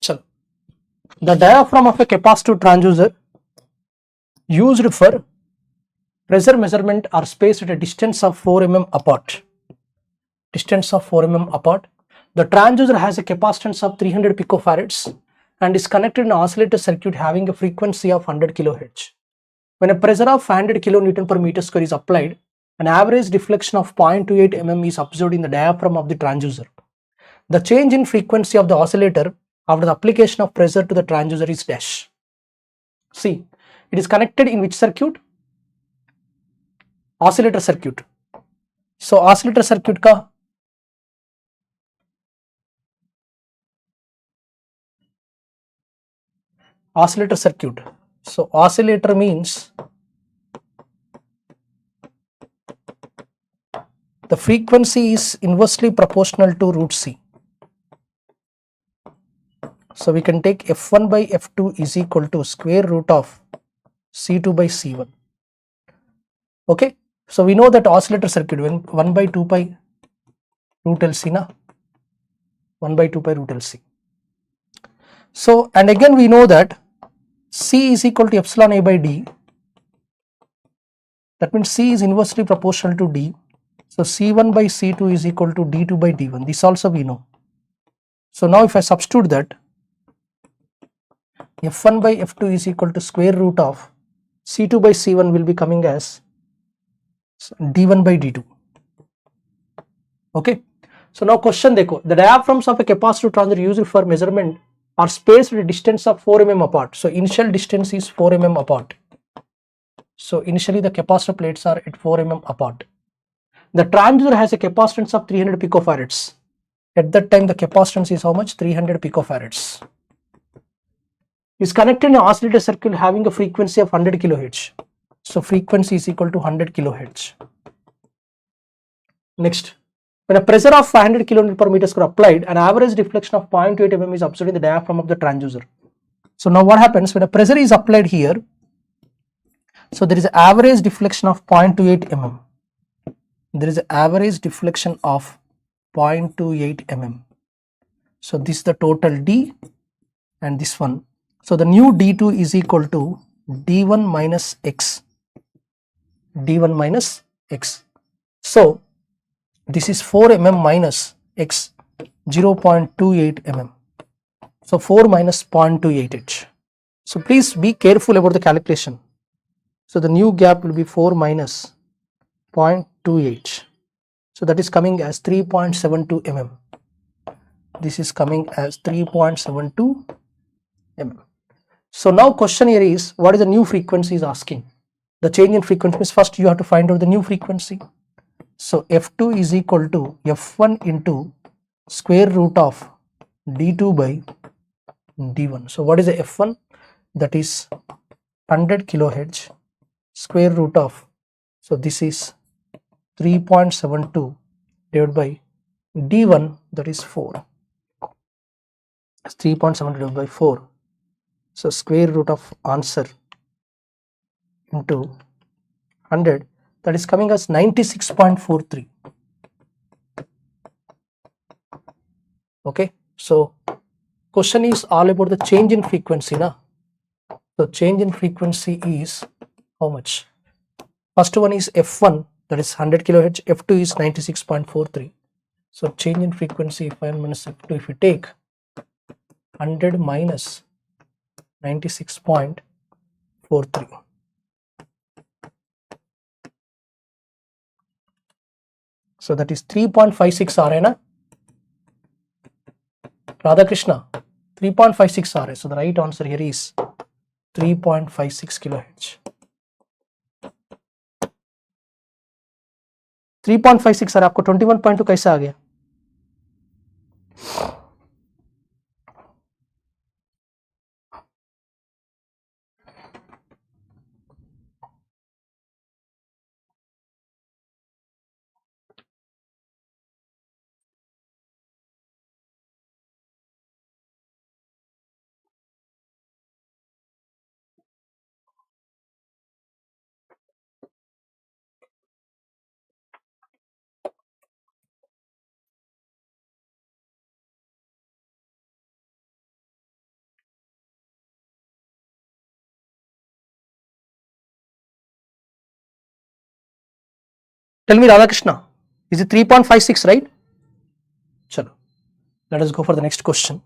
Chalo. The diaphragm of a capacitive transducer used for pressure measurement are spaced at a distance of 4 mm apart. Distance of 4 mm apart. The transducer has a capacitance of 300 picofarads and is connected in an oscillator circuit having a frequency of 100 kHz. When a pressure of 500 kN per meter square is applied, an average deflection of 0.28 mm is observed in the diaphragm of the transducer. The change in frequency of the oscillator after the application of pressure to the transducer is dash. See, it is connected in which circuit? Oscillator circuit. So oscillator circuit ka oscillator circuit. So oscillator means the frequency is inversely proportional to root C. So we can take F1 by F2 is equal to square root of C2 by C1. Okay. So we know that oscillator circuit when 1 by 2 pi root LC na 1 by 2 pi root LC. So and again we know that C is equal to epsilon A by D. That means C is inversely proportional to D. So C1 by C2 is equal to D2 by D1. This also we know. So now if I substitute that, F1 by F2 is equal to square root of C2 by C1 will be coming as D1 by D2. Okay. So now question dekho, the diaphragms of a capacitive transducer used for measurement are spaced at a distance of 4 mm apart. So initial distance is 4 mm apart. So initially the capacitor plates are at 4 mm apart. The transducer has a capacitance of 300 picofarads. At that time the capacitance is how much? 300 picofarads. Is connected in an oscillator circuit having a frequency of 100 kHz. So frequency is equal to 100 kHz. Next, when a pressure of 500 kN per meter square applied, an average deflection of 0.28 mm is observed in the diaphragm of the transducer. So now what happens when a pressure is applied here? So there is an average deflection of 0.28 mm. There is an average deflection of 0.28 mm. So this is the total D and this one. So the new D2 is equal to D1 minus X. D1 minus X. So this is 4 mm minus X 0.28 mm. So 4 minus 0.28H. So please be careful about the calculation. So the new gap will be 4 minus 0.28. So that is coming as 3.72 mm. This is coming as 3.72 mm. So now question here is, what is the new frequency is asking? The change in frequency means first you have to find out the new frequency. So F2 is equal to F1 into square root of D2 by D1. So what is the F1? That is 100 kHz square root of, so this is 3.72 divided by D1, that is 4. 3.7 divided by 4. So square root of answer into 100, that is coming as 96.43. Okay. So question is all about the change in frequency na. So change in frequency is how much? First one is F1, that is 100 kHz, F2 is 96.43. So change in frequency, if I minus F2, if we take 100 minus 96.43. So that is 3.56 RA na? Radhakrishna, 3.56 RA. So the right answer here is 3.56 kHz. 3.56 sir आपको 21.2 कैसे आ गया? Tell me, Radhakrishna, is it 3.56, right? Chalo. Let us go for the next question.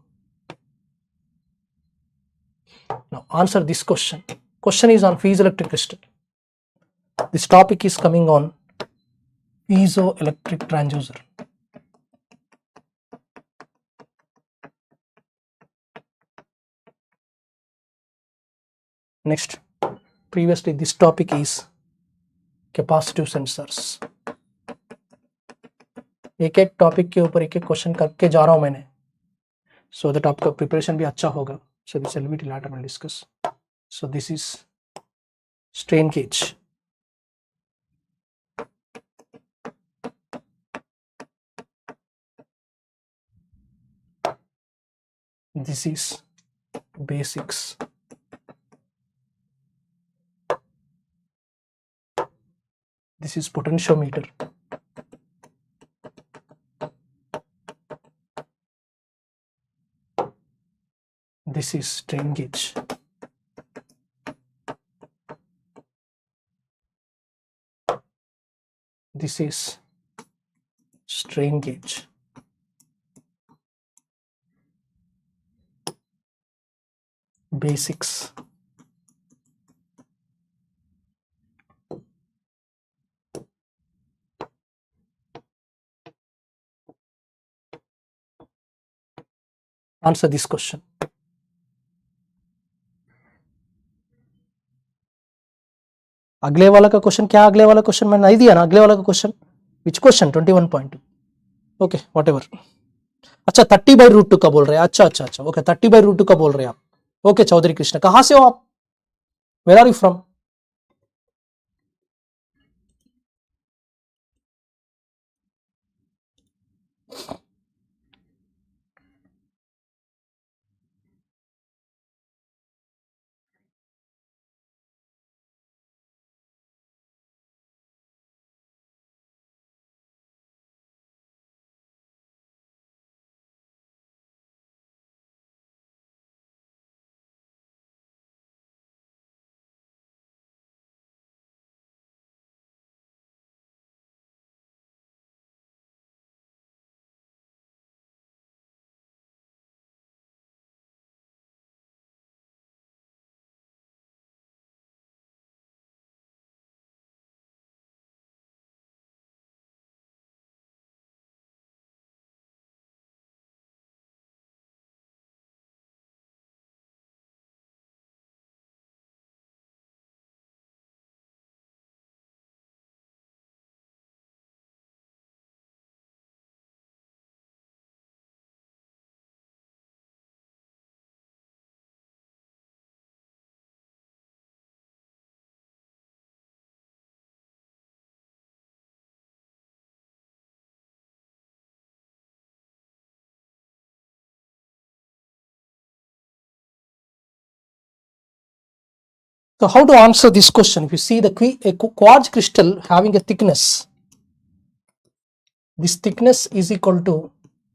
Now answer this question. Question is on piezoelectric crystal. This topic is coming on piezoelectric transducer. Next, previously this topic is capacitive sensors. एक एक topic के ऊपर एक एक question करके जा रहा हूं मैंने, so that आपका प्रिपरेशन भी अच्छा होगा. So this will be later we'll discuss. So this is strain gauge. This is basics. This is potentiometer. This is strain gauge. This is strain gauge. Basics. Answer this question. अगले वाला का question क्या? अगले वाला question मैंने नहीं दिया ना. अगले वाला का question which question 21.2. Okay what ever. अच्छा 30/√2 का बोल रहे हैं. अच्छा अच्छा अच्छा ओके 30/√2 का बोल रहे हैं आप. ओके चौधरी कृष्ण, कहाँ से हो आप? Where are you from? So how to answer this question? If you see a quartz crystal having a thickness, this thickness is equal to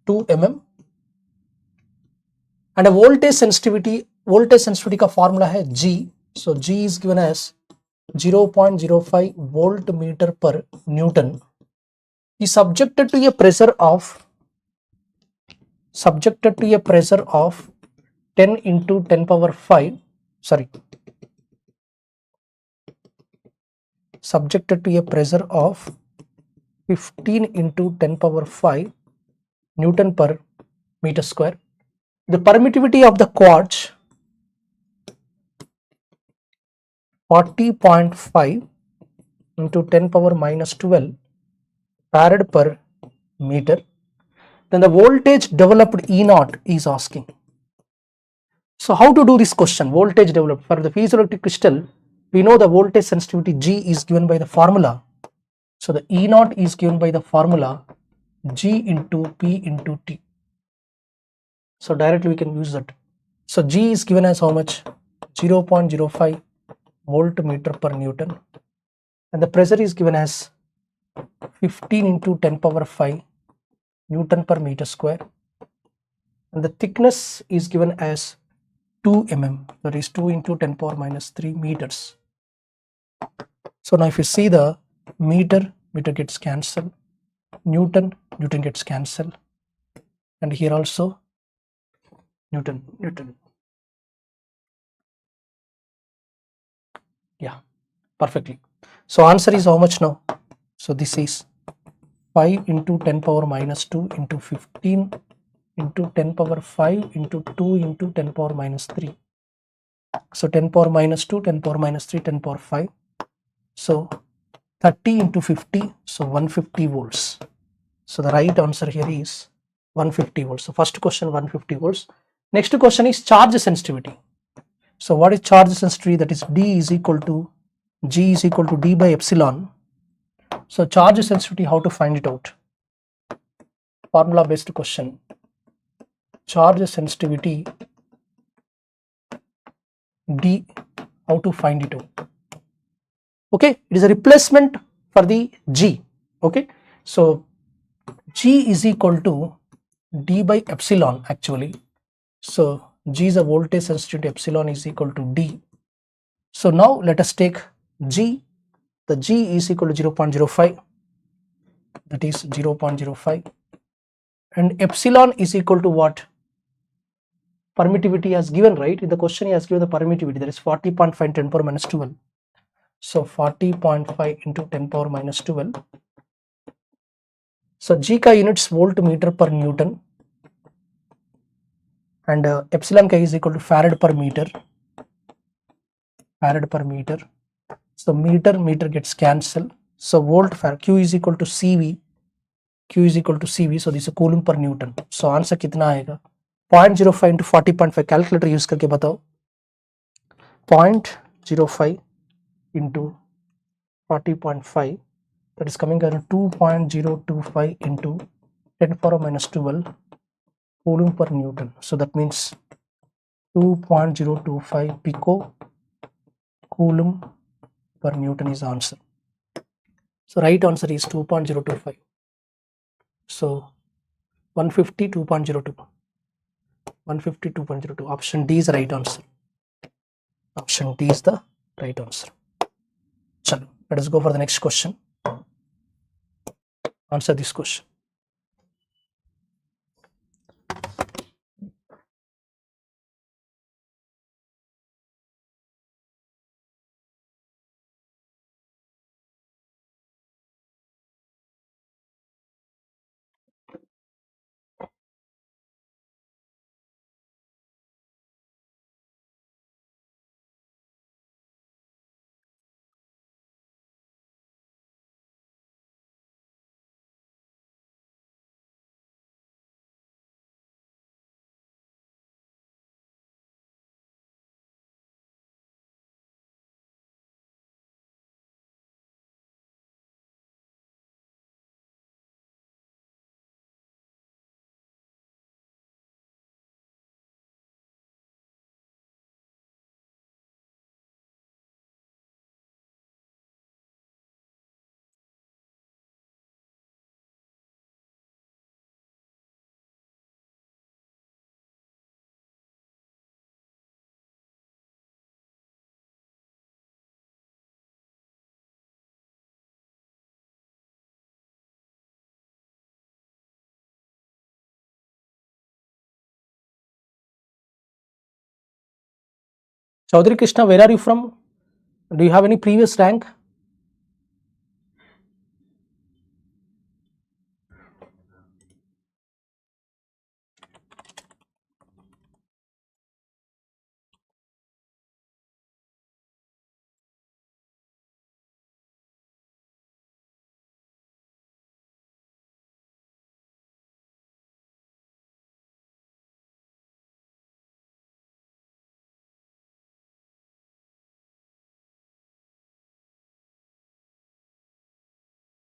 2 mm and a voltage sensitivity का formula है G. So G is given as 0.05 voltmeter per Newton is subjected to a pressure of 10 into 10 power 5 subjected to a pressure of 15 into 10 power 5 Newton per meter square. The permittivity of the quartz 40.5 into 10 power minus 12 farad per meter. Then the voltage developed E0 is asking. So how to do this question? Voltage developed for the piezoelectric crystal, we know the voltage sensitivity G is given by the formula. So the E0 is given by the formula G into P into T. So directly we can use that. So G is given as how much? 0.05 voltmeter per Newton and the pressure is given as 15 into 10 power 5 Newton per meter square and the thickness is given as 2 mm, that is 2 into 10 power minus 3 meters. So now if you see the meter meter gets cancelled, Newton gets cancelled, and here also Newton. Yeah, perfectly. So answer is how much now? So this is 5 into 10 power minus 2 into 15 into 10 power 5 into 2 into 10 power minus 3. So 10 power minus 2, 10 power minus 3, 10 power 5. So 30 into 50, so 150 volts. So the right answer here is 150 volts. So first question 150 volts. Next question is charge sensitivity. So what is charge sensitivity? That is D is equal to G is equal to D by epsilon. So charge sensitivity, how to find it out? Formula based question. Charge sensitivity D, how to find it out? Okay, it is a replacement for the G. Okay, so G is equal to D by epsilon actually. So G is a voltage sensitivity, epsilon is equal to D. So now let us take G. The G is equal to 0.05, that is 0.05, and epsilon is equal to what? Permittivity has given, right? In the question he has given the permittivity, that is 40.5 10 power minus 12. So 40.5 into 10 power minus 12. So G ka units voltmeter per Newton, and epsilon ka is equal to farad per meter. So meter gets cancelled. So volt farad, Q is equal to CV. So this is coulomb per Newton. So answer कितना आएगा? 0.05 into 40.5. Calculator use करके बताओ. 0.05 into 40.5, that is coming around 2.025 into 10 power minus 12 coulomb per Newton. So that means 2.025 pico coulomb per Newton is answer. So right answer is 2.025. So 150 2.02. 150 2.02. Option D is the right answer. Option D is the right answer. Chalo, let us go for the next question. Answer this question. Chaudhary Krishna, where are you from? Do you have any previous rank?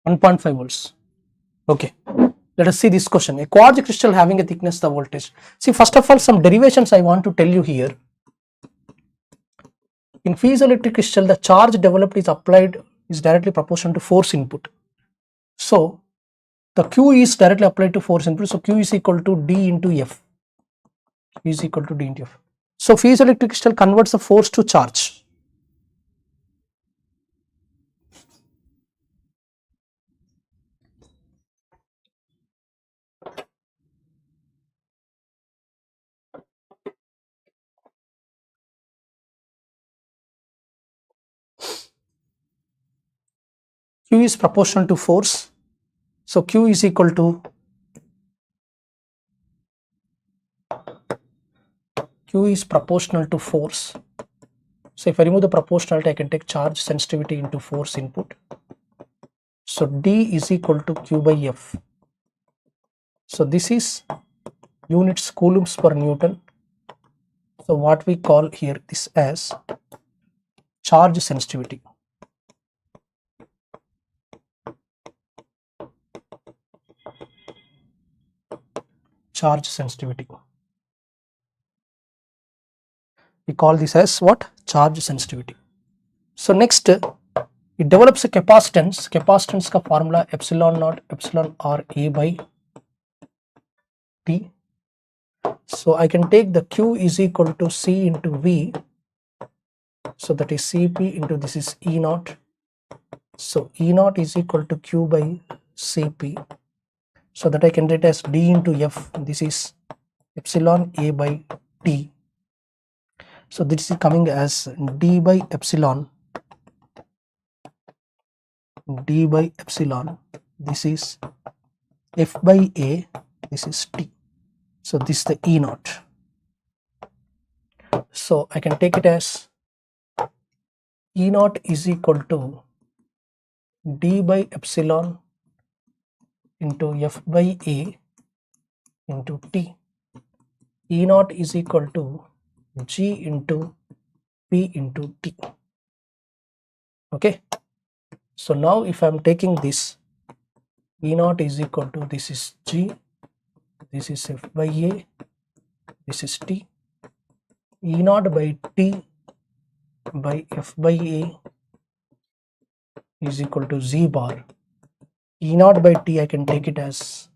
.5 volts. Okay, let us see this question. A quartz crystal having a thickness of voltage. See, first of all, some derivations I want to tell you here. In piezoelectric crystal, the charge developed is applied is directly proportional to force input. So the Q is directly applied to force input. So Q is equal to D into F. Q is equal to D into F. So piezoelectric crystal converts the force to charge. Q is proportional to force. So Q is equal to proportional to force. So if I remove the proportionality, I can take charge sensitivity into force input. So D is equal to Q by F. So this is units coulombs per Newton. So what we call here this as charge sensitivity. Charge sensitivity. We call this as what? Charge sensitivity. So next, it develops a capacitance. Capacitance ka formula epsilon naught epsilon R A by T. So I can take the Q is equal to C into V. So that is Cp into this is E naught. So E naught is equal to Q by Cp. So that I can write as D into F. This is epsilon A by T. So this is coming as D by epsilon. D by epsilon. This is F by A. This is T. So this is the E naught. So I can take it as E naught is equal to D by epsilon into F by A into T. E naught is equal to G into P into T. Okay. So now if I am taking this, E naught is equal to this is G, this is F by A, this is T. E naught by T by F by A is equal to Z bar. E naught by T I can take it as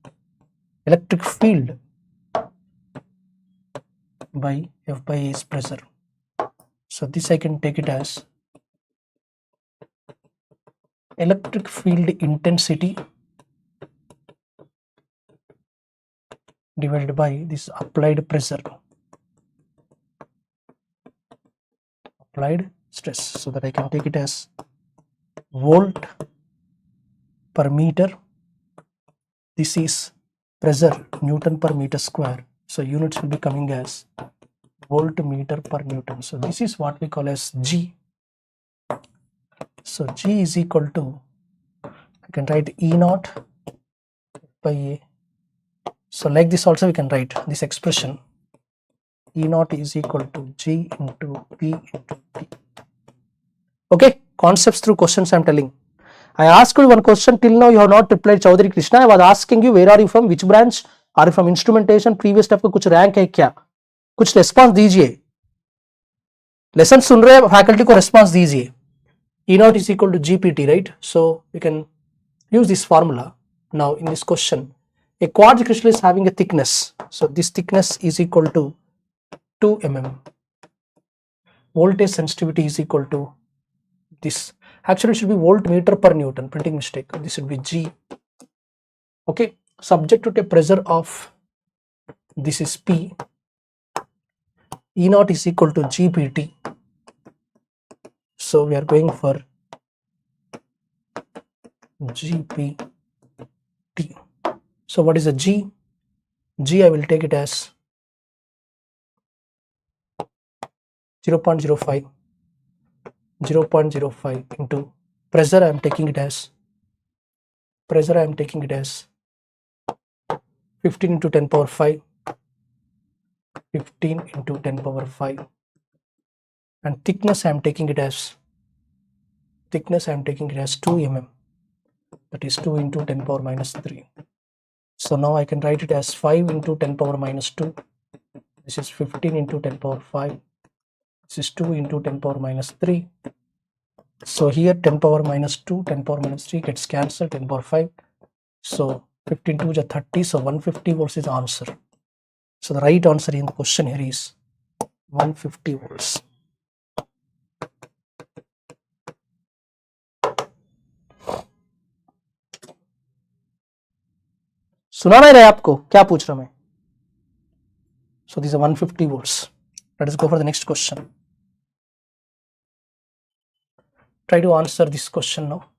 electric field by F by A's pressure. So this I can take it as electric field intensity divided by this applied pressure, applied stress. So that I can take it as volt per meter. This is pressure Newton per meter square. So units will be coming as volt meter per Newton. So this is what we call as G. So G is equal to, I can write E naught by A. So like this also we can write this expression, E naught is equal to G into P into T. Okay, concepts through questions I am telling. I asked you one question, till now you have not replied. Chaudhary Krishna, I was asking you where are you from, which branch, are you from instrumentation, previous step का कुछ rank है क्या, कुछ response दीजिए. Lesson सुन रहे faculty को response दीजिए. E naught is equal to GPT, right? So we can use this formula. Now in this question, a quartz crystal is having a thickness. So this thickness is equal to 2 mm. Voltage sensitivity is equal to this. Actually it should be voltmeter per Newton, printing mistake. This should be G. Okay, subject to a pressure of, this is P. E naught is equal to GPT. So we are going for GPT. So what is a G? G I will take it as 0.05 into pressure. I am taking it as 15 into 10 power 5, 15 into 10 power 5, and thickness I am taking it as 2 mm, that is 2 into 10 power minus 3. So now I can write it as 5 into 10 power minus 2. This is 15 into 10 power 5. This is 2 into 10 power minus 3. So here 10 power minus 2, 10 power minus 3 gets cancelled, 10 power 5. So 15 to 30, so 150 volts is the answer. So the right answer in the question here is 150 volts. सुना नहीं रहे आपको, क्या पूछ रहा मैं? So these are 150 volts. Let us go for the next question. Try to answer this question now.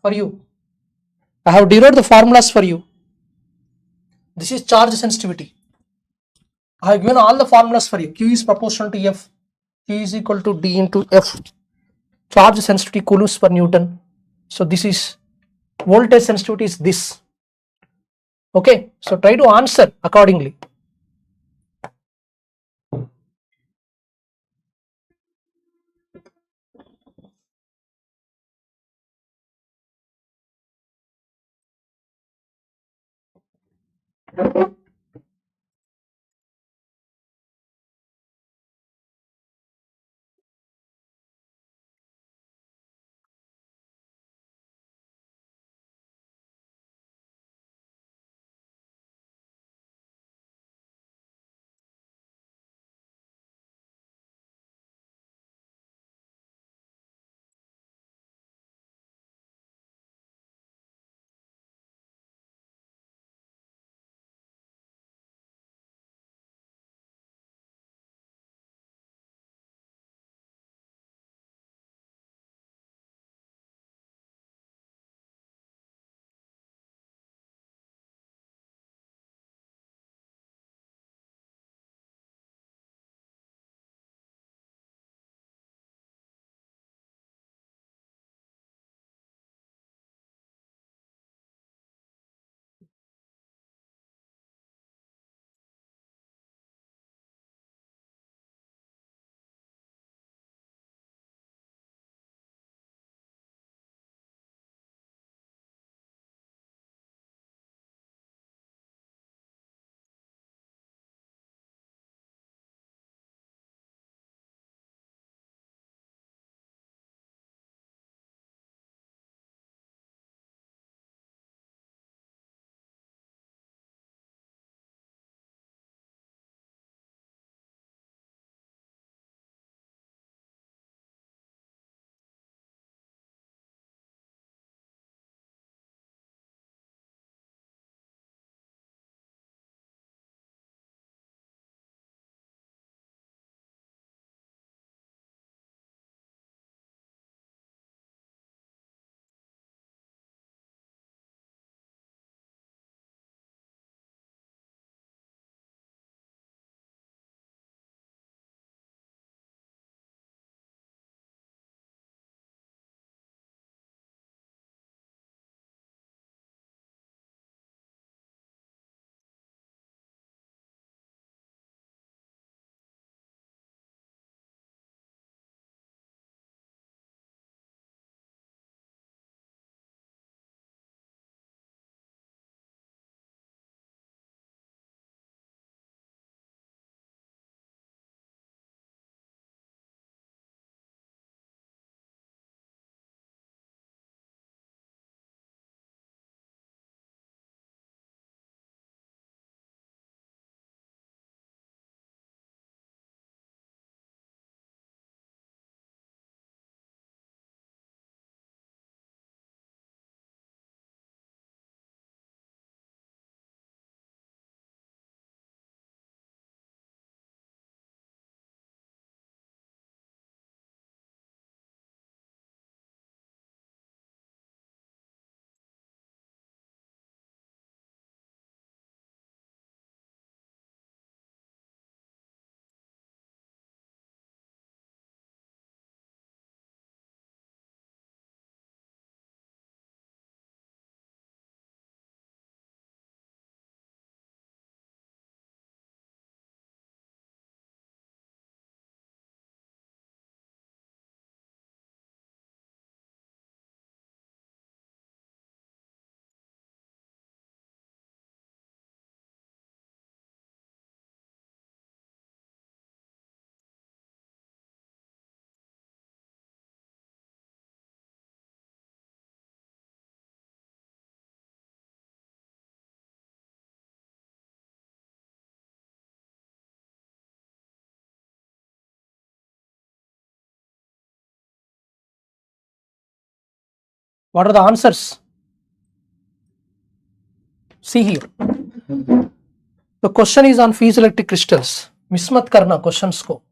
for you. I have derived the formulas for you. This is charge sensitivity. I have given all the formulas for you. Q is proportional to F. Q is equal to D into F. Charge sensitivity coulombs per Newton. So this is voltage sensitivity is this. Okay, so try to answer accordingly. What are the answers? See here. The question is on piezoelectric crystals. Miss mat karna questions को.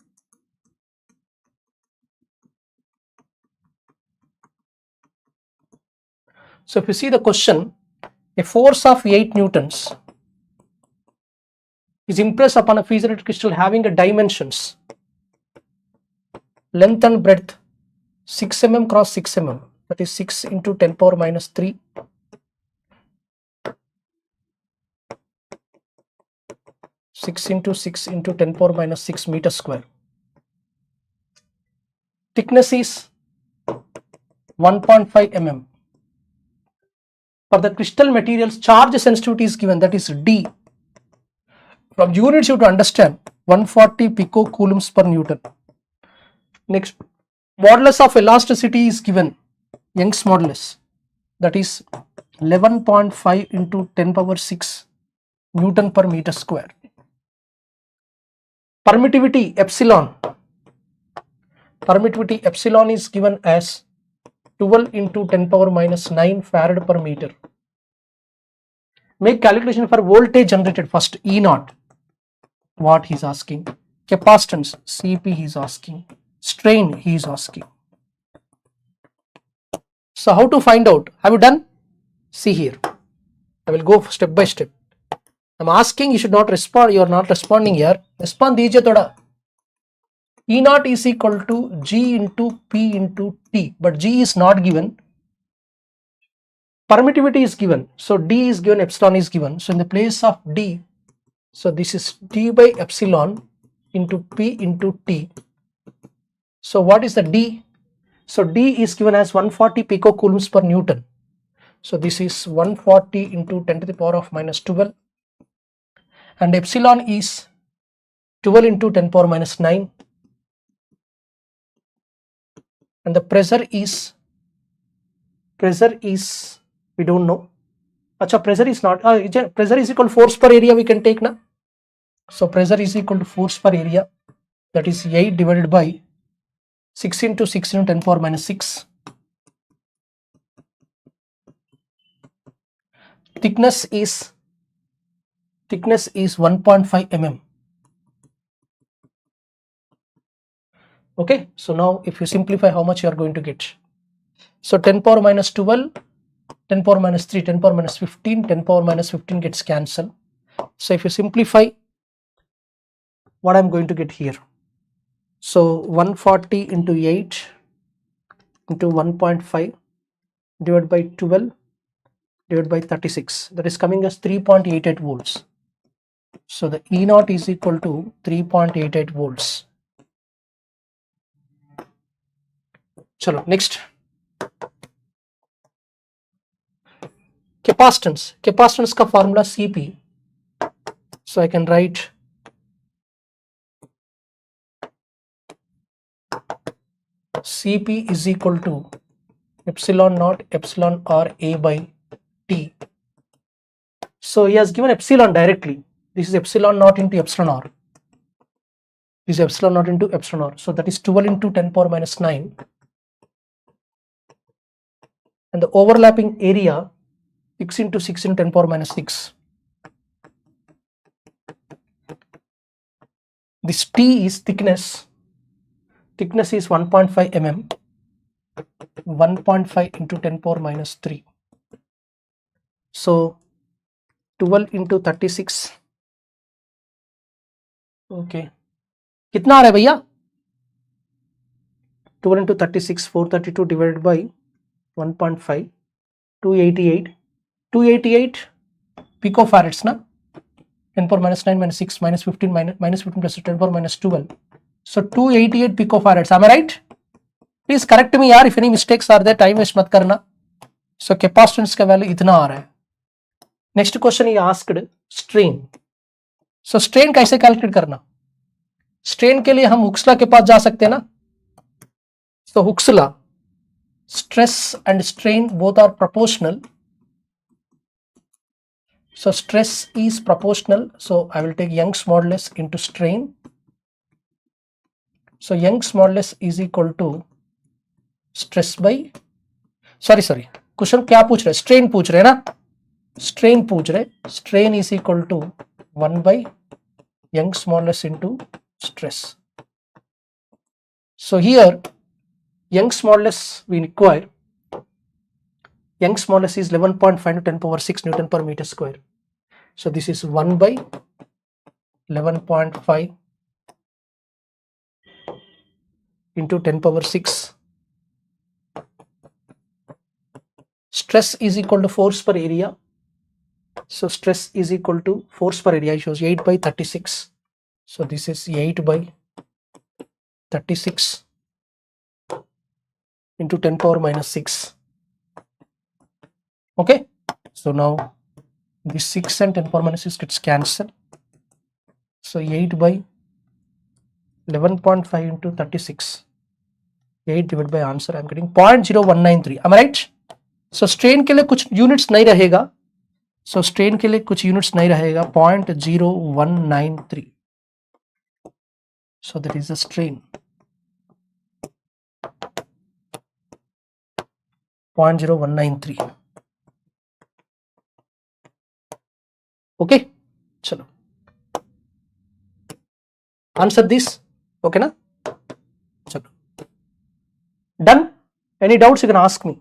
So if you see the question, a force of 8 newtons is impressed upon a piezoelectric crystal having a dimensions length and breadth 6 mm cross 6 mm, that is 6 into 10 power minus 3 6 into 6 into 10 power minus 6 meter square. Thickness is 1.5 mm. For the crystal materials, charge sensitivity is given, that is D. From units you have to understand 140 picocoulombs per Newton. Next, modulus of elasticity is given, Young's modulus, that is 11.5 into 10 power 6 Newton per meter square. Permittivity epsilon is given as 12 into 10 power minus 9 farad per meter. Make calculation for voltage generated first, E0, watt he is asking, capacitance Cp he is asking, strain he is asking. So how to find out? Have you done? See here, I will go step by step. I am asking, you should not respond, you are not responding here. Respond dijiye thoda. E0 is equal to G into P into T, but G is not given. Permittivity is given, so D is given, epsilon is given. So in the place of D, so this is D by epsilon into P into T. So what is the D? So D is given as 140 picocoulombs per Newton. So this is 140 into 10 to the power of minus 12. And epsilon is 12 into 10 power minus 9, and the pressure is we don't know. Acha, pressure is not, pressure is equal to force per area we can take na. So pressure is equal to force per area, that is 8 divided by 6 into 6 into 10 power minus 6. Thickness is 1.5 mm. Okay, so now if you simplify, how much you are going to get? So 10 power minus 12, 10 power minus 3, 10 power minus 15, 10 power minus 15 gets cancelled. So if you simplify, what I am going to get here? So 140 into 8 into 1.5 divided by 12 divided by 36, that is coming as 3.88 volts. So the E0 is equal to 3.88 volts. Chalo, next. Capacitance ka formula Cp. So I can write Cp is equal to epsilon naught epsilon r A by T. So he has given epsilon directly. This is epsilon naught into epsilon r. This is epsilon naught into epsilon r. So that is 12 into 10 power minus 9. And the overlapping area 6 into 6 into 10 power minus 6. This T is thickness. Thickness is 1.5 mm. 1.5 into 10 power minus 3. So 12 into 36. Okay. कितना आ रहा है भैया? 12 into 36, 432 divided by 1.5, 288 picofarads na. 10 power minus 9 minus 6 minus 15 minus 15 plus 10 power minus 12. So 288 picofarads. Am I right? Please correct me yaar if any mistakes are there. Time waste mat karna. So capacitance का value इतना आ रहा है. Next question he asked strain. So strain कैसे calculate करना? Strain के लिए हम Hooke's law के पास जा सकते हैं ना? So Hooke's law, stress and strain both are proportional. So stress is proportional. So I will take Young's modulus into strain. So Young's modulus is equal to stress by, sorry, question क्या पूछ रहे? Strain पूछ रहे ना? Strain पूछ रहे. Strain is equal to 1 by Young's modulus into stress. So here Young's modulus we require Young's modulus is 11.5 to 10 power 6 Newton per meter square. So this is 1 by 11.5 into 10 power 6. Stress is equal to force per area. So stress is equal to force per area. It shows 8 by 36. So this is 8 by 36 into 10 power minus 6. Okay. So now this 6 and 10 power minus 6 gets cancelled. So 8 by 11.5 into 36. 8 divided by answer I am getting 0.0193. Am I right? So strain के लिए कुछ units नहीं रहेगा. So strain के लिए कुछ units नहीं रहेगा. 0.0193. So that is the strain. 0.0193. Okay. चलो. Answer this. Okay ना? चलो. Done? Any doubts you can ask me.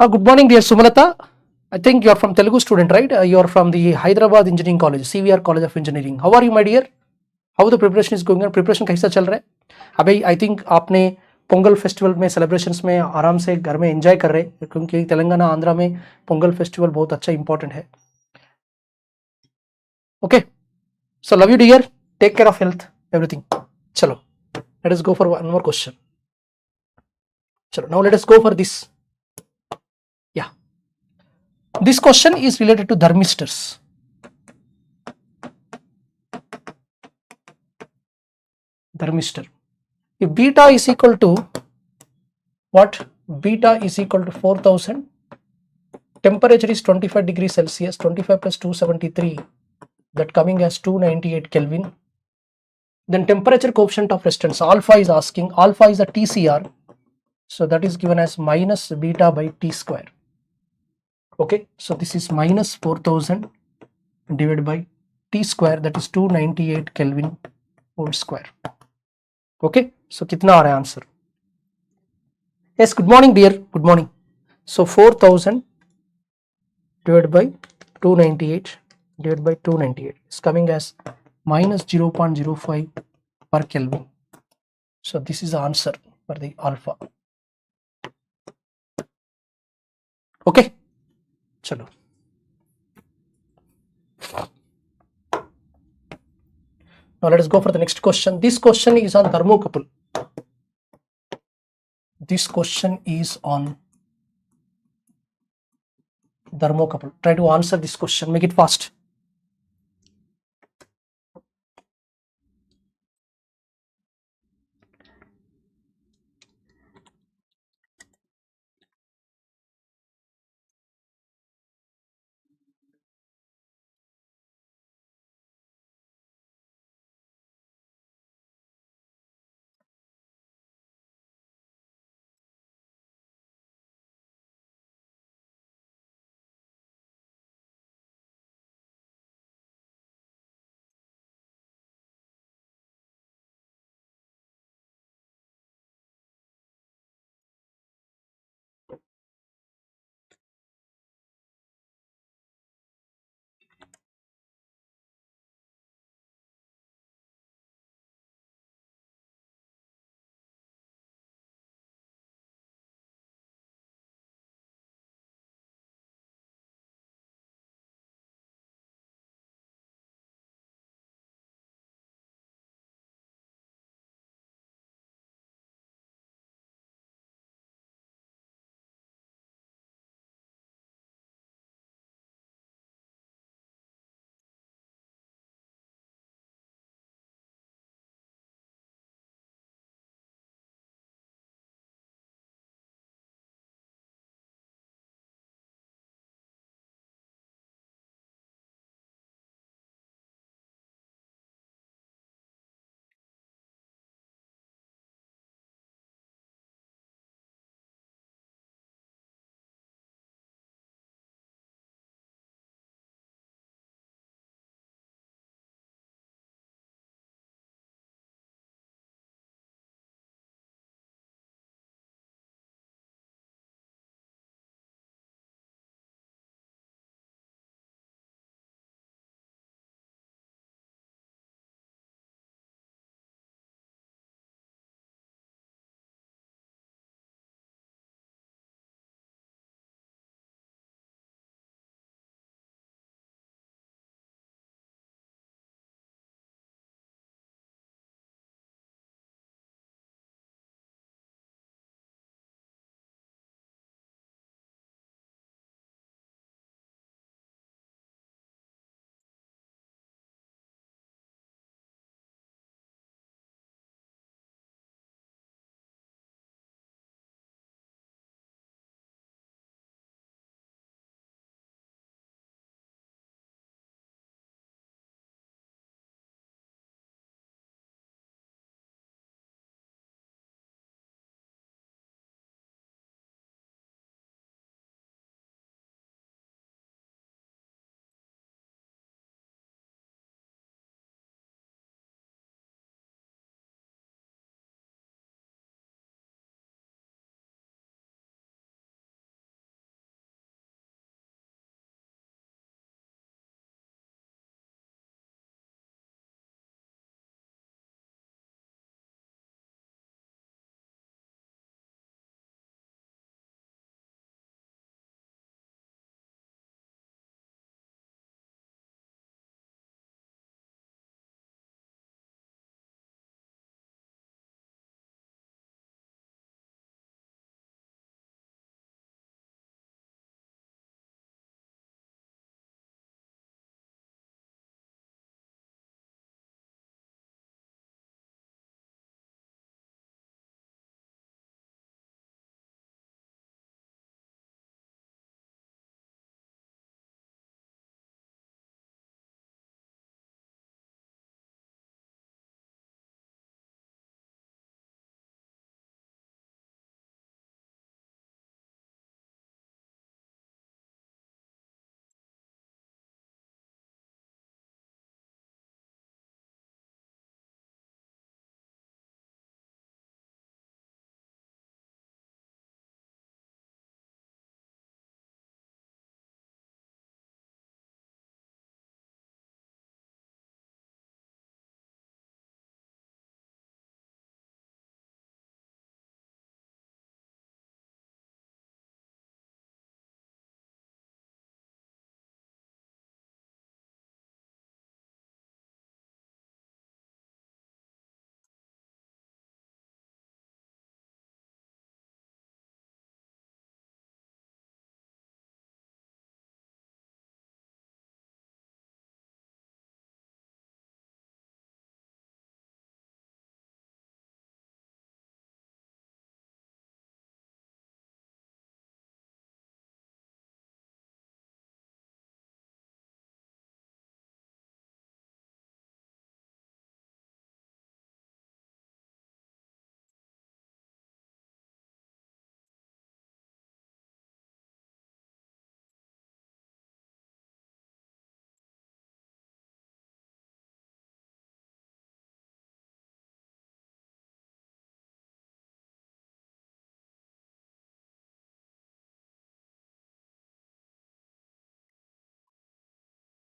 Good morning, dear Sumalata. I think you are from Telugu student, right? You are from the Hyderabad Engineering College, CVR College of Engineering. How are you, my dear? How the preparation is going on? Preparation कैसा चल रहा है? अभी I think आपने Pongal festival में celebrations में आराम से घर में एंजॉय कर रहे हैं, क्योंकि तेलंगाना आंध्रा में पोंगल फेस्टिवल बहुत अच्छा इंपॉर्टेंट है. Okay, so love you dear. Take care of health, everything. चलो, let us go for one more question. चलो, now let us go for this. Yeah, this question is related to thermistors. Thermistor. If beta is equal to what? Beta is equal to 4000. Temperature is 25 degrees Celsius. 25 plus 273. That coming as 298 Kelvin. Then temperature coefficient of resistance alpha is asking. Alpha is a TCR. So that is given as minus beta by T square. Okay. So this is minus 4000 divided by T square. That is 298 Kelvin whole square. Okay. So कितना आ रहा है answer? Yes, good morning dear, good morning. So 4000 divided by 298 divided by 298 is coming as minus 0.05 per Kelvin. So this is the answer for the alpha. Okay, chalo. Now let us go for the next question. This question is on thermocouple. This question is on thermocouple. Try to answer this question. Make it fast.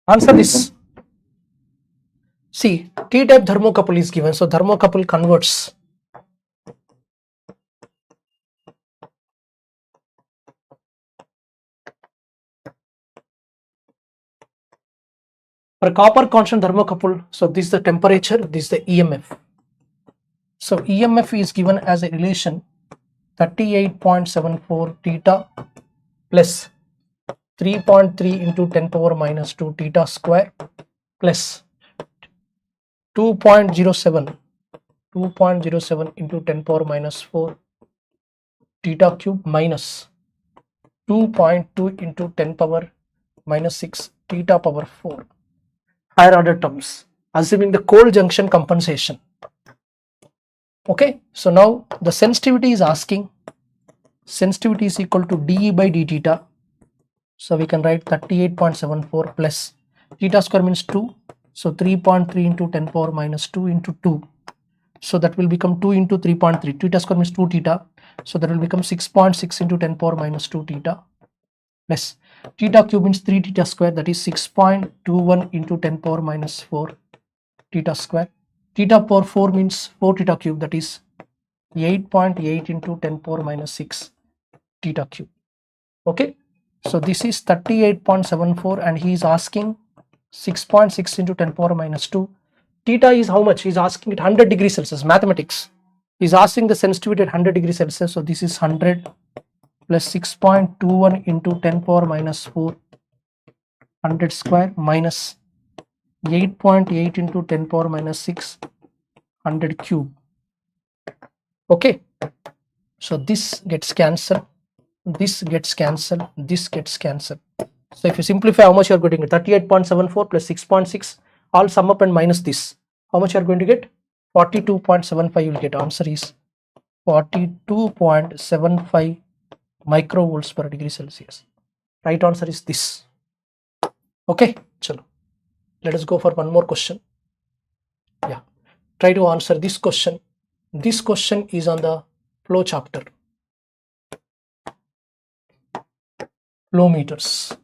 Answer this. See, T-type thermocouple is given. So thermocouple converts for copper constant thermocouple. So this is the temperature, this is the EMF. So EMF is given as a relation 38.74 theta plus 3.3 into 10 power minus 2 theta square plus 2.07 into 10 power minus 4 theta cube minus 2.2 into 10 power minus 6 theta power 4. Higher order terms, assuming the cold junction compensation. Okay, so now the sensitivity is asking, sensitivity is equal to dE by d theta. So we can write 38.74 plus theta square means 2. So 3.3 into 10 power minus 2 into 2. So that will become 2 into 3.3. Theta square means 2 theta. So that will become 6.6 into 10 power minus 2 theta plus theta cube means 3 theta square, that is 6.21 into 10 power minus 4 theta square. Theta power 4 means 4 theta cube, that is 8.8 into 10 power minus 6 theta cube. Okay, so this is 38.74 and he is asking 6.6 into 10 power minus 2. Theta is how much? He is asking it 100 degrees Celsius, mathematics. He is asking the sensitivity at 100 degrees Celsius. So this is 100 plus 6.21 into 10 power minus 4 100 square minus 8.8 into 10 power minus 6 100 cube. Okay, so this gets cancelled, this gets cancelled, this gets cancelled. So if you simplify, how much you are going to get? 38.74 plus 6.6, all sum up and minus this. How much you are going to get? 42.75 you will get. Answer is 42.75 microvolts per degree Celsius. Right answer is this. Okay, chalo. Let us go for one more question. Yeah, try to answer this question. This question is on the flow chapter. Flow meters.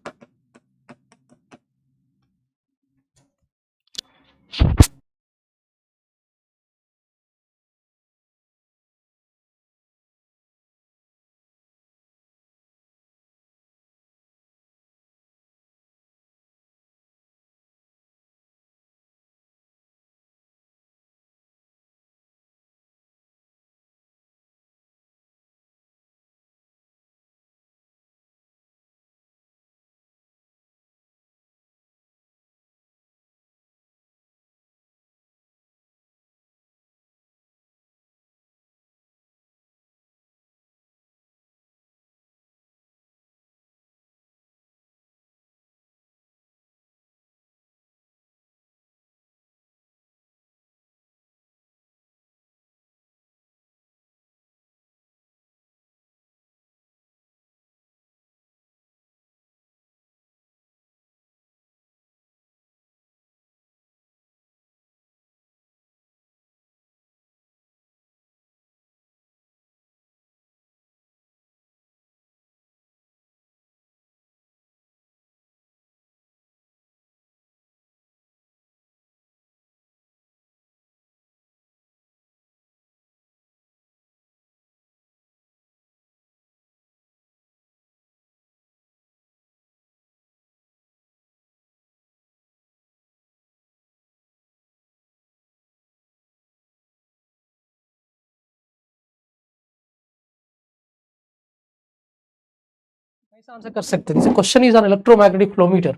कैसा answer कर सकते हैं? This question is on electromagnetic flow meter.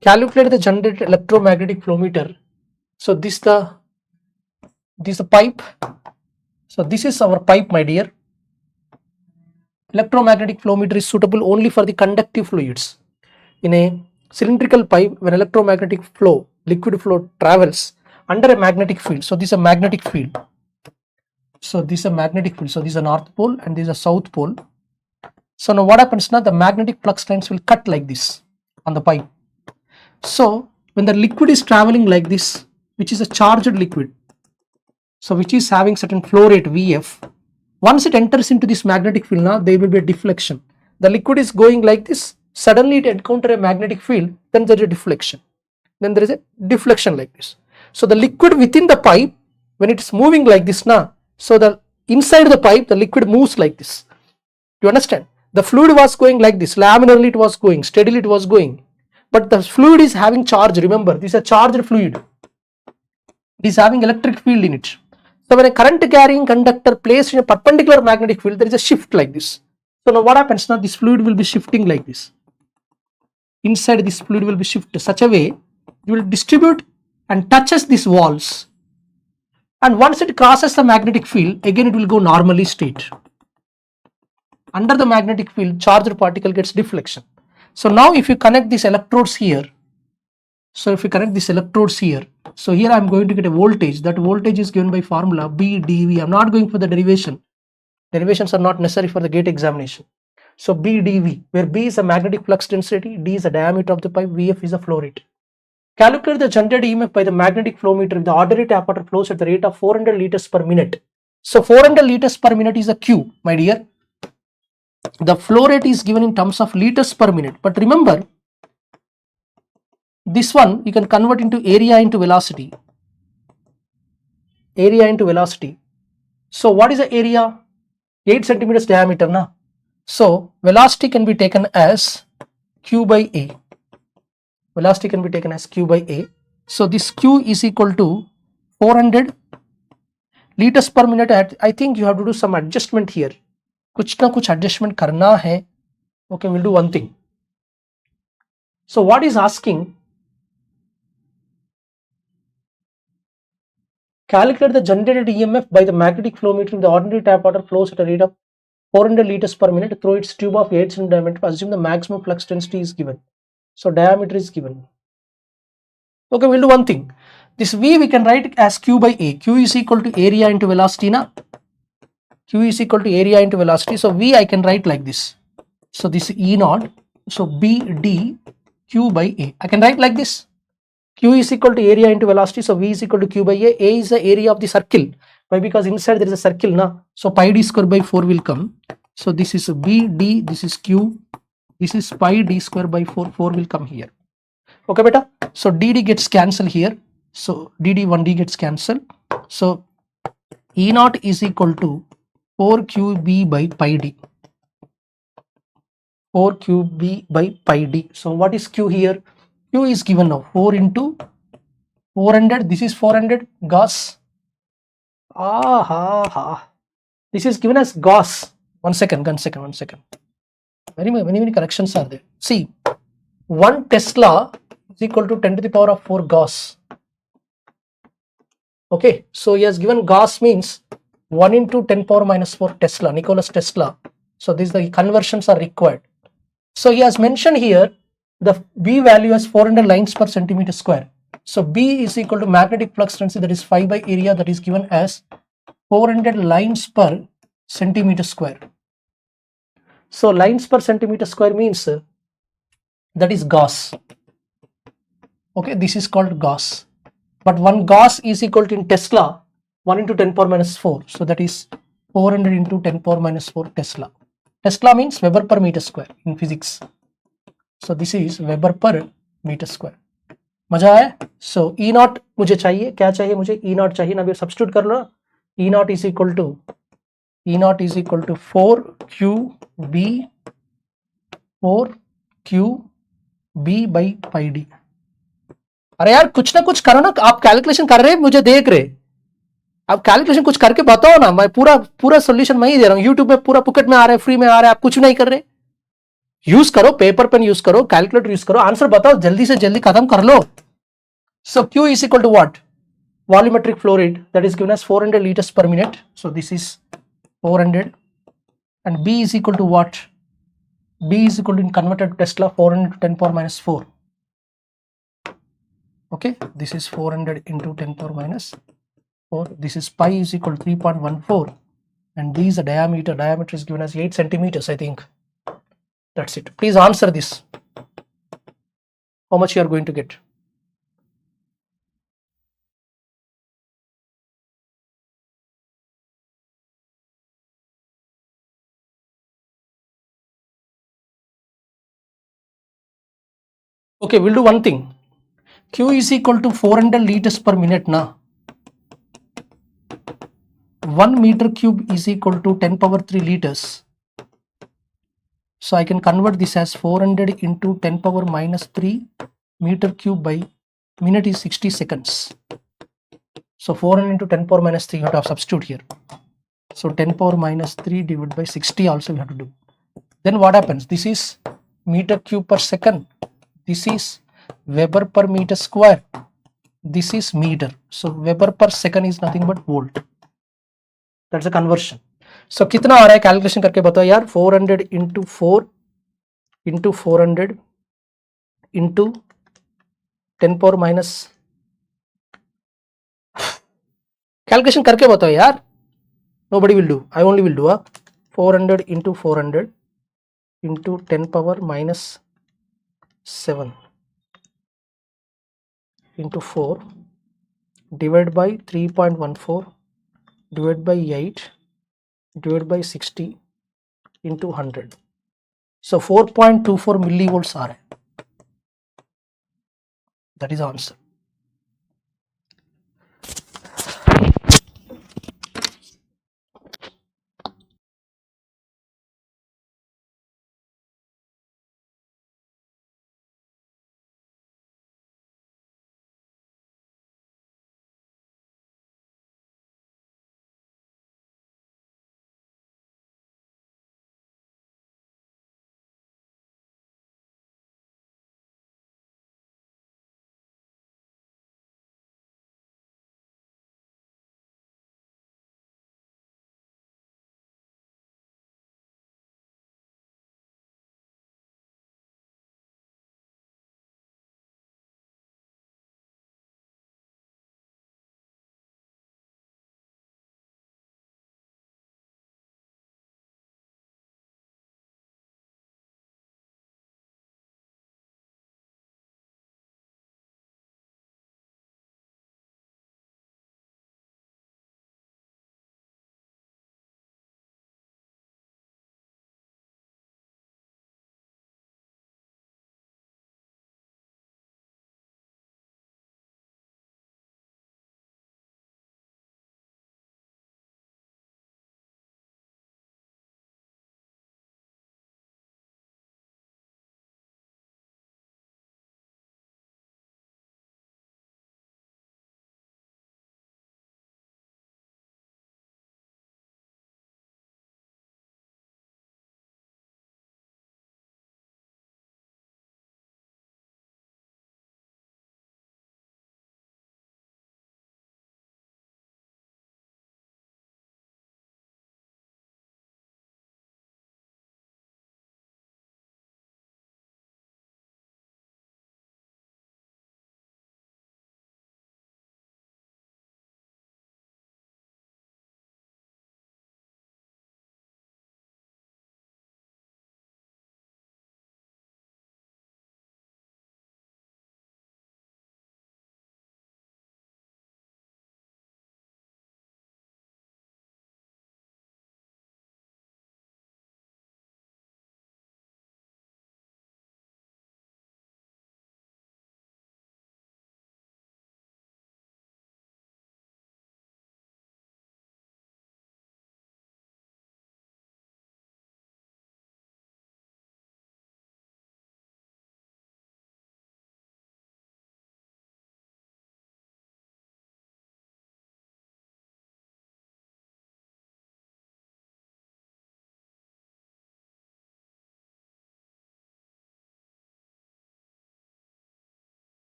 Calculate the generated electromagnetic flow meter. So this the pipe. So this is our pipe, my dear. Electromagnetic flow meter is suitable only for the conductive fluids. In a cylindrical pipe, when electromagnetic flow, liquid flow travels under a magnetic field. So this is a magnetic field. So this is a magnetic field. So this is a north pole and this is a south pole. So now what happens now? The magnetic flux lines will cut like this on the pipe. So when the liquid is traveling like this, which is a charged liquid, so which is having certain flow rate Vf, once it enters into this magnetic field, now there will be a deflection. The liquid is going like this suddenly it encounter a magnetic field, then there is a deflection. Then there is a deflection like this. So the liquid within the pipe, when it is moving like this now, so the inside the pipe the liquid moves like this. You understand? The fluid was going like this, laminarly it was going, steadily it was going, but the fluid is having charge. Remember, this is a charged fluid. It is having electric field in it. So when a current carrying conductor placed in a perpendicular magnetic field, there is a shift like this. So now what happens now? This fluid will be shifting like this. Inside this fluid will be shifted such a way you will distribute and touches these walls, and once it crosses the magnetic field, again it will go normally straight. Under the magnetic field, charged particle gets deflection. So now if you connect these electrodes here, so here I am going to get a voltage. That voltage is given by formula B dV. I am not going for the derivation. Derivations are not necessary for the gate examination. So B dV, where B is a magnetic flux density, D is the diameter of the pipe, Vf is the flow rate. Calculate the generated EMF by the magnetic flow meter if the ordinary tap water flows at the rate of 400 liters per minute. So 400 liters per minute is a Q, my dear. The flow rate is given in terms of liters per minute. But remember, this one you can convert into area into velocity. Area into velocity. So what is the area? 8 centimeters diameter na. So velocity can be taken as Q by A. Velocity can be taken as Q by A. So this Q is equal to 400 liters per minute. I think you have to do some adjustment here. कुछ ना कुछ adjustment करना है. Okay, we'll do one thing. So what is asking? Calculate the generated EMF by the magnetic flow meter if the ordinary tap water flows at a rate of 400 liters per minute through its tube of 8 cm diameter. Assume the maximum flux density is given. So diameter is given. Okay, we'll do one thing. This V we can write as Q by A. Q is equal to area into velocity na. Q is equal to area into velocity. So V I can write like this. So this is E naught. So B D Q by A. I can write like this. Q is equal to area into velocity. So V is equal to Q by A. A is the area of the circle. Why? Because inside there is a circle na. So pi d square by 4 will come. So this is B D. This is Q. This is pi d square by 4. 4 will come here. Okay, beta. So dd gets cancelled here. So dd 1d gets cancelled. So E naught is equal to 4qb by pi d. 4qb by pi d. So what is Q here? Q is given now 4 into 400. This is 400 Gauss. This is given as Gauss. One second. Many corrections are there. See, 1 Tesla is equal to 10 to the power of 4 Gauss. Okay, so he has given Gauss means 1 into 10 power minus 4 Tesla, Nicholas Tesla. So these the conversions are required. So he has mentioned here the B value as 400 lines per centimeter square. So B is equal to magnetic flux density, that is phi by area, that is given as 400 lines per centimeter square. So lines per centimeter square means that is Gauss. Okay, this is called Gauss. But 1 Gauss is equal to in Tesla 1 into 10 power minus 4. So that is 400 into 10 power minus 4 Tesla. Tesla means Weber per meter square in physics. So this is Weber per meter square. मजा आया? So E naught मुझे चाहिए, क्या चाहिए मुझे? E naught चाहिए ना, अभी substitute कर लो ना. E naught is equal to 4qb by pi d. अरे यार कुछ ना कुछ करो ना, आप कैलकुलेशन कर रहे हैं, मुझे देख रहे, आप कैलकुलेशन कुछ करके बताओ ना. मैं पूरा सॉल्यूशन मैं ही दे रहा हूँ, यूट्यूब पे पूरा पुकेट में आ रहा है, फ्री में आ रहा है, आप कुछ नहीं कर रहे. यूज करो, पेपर पेन यूज करो, कैलकुलेटर यूज करो, आंसर बताओ, जल्दी से जल्दी खत्म कर लो. So Q is equal to what? Volumetric flow rate, that is given as 400 liters per minute. So this is 400, and B is equal to what? B is equal to, in converted to Tesla, 400 to 10 power minus 4. Okay, this is 400 into 10 power minus 4. This is pi is equal to 3.14, and D is the diameter. Diameter is given as 8 centimeters, I think. That's it. Please answer this. How much you are going to get? Okay, we'll do one thing. Q is equal to 400 liters per minute na. 1 meter cube is equal to 10 power 3 liters. So I can convert this as 400 into 10 power minus 3 meter cube by minute is 60 seconds. So 400 into 10 power minus 3, you have to substitute here. So 10 power minus 3 divided by 60 also we have to do. Then what happens? This is meter cube per second. This is Weber per meter square. This is meter. So Weber per second is nothing but volt. That's a conversion. So कितना आ रहा है calculation करके बताओ यार. 400 into 4 into 400 into 10 power minus. Calculation करके बताओ यार. Nobody will do. I only will do. 400 into 400 into 10 power minus 7 into 4 divided by 3.14 divided by 8 divided by 60 into 100. So 4.24 millivolts are. That is the answer.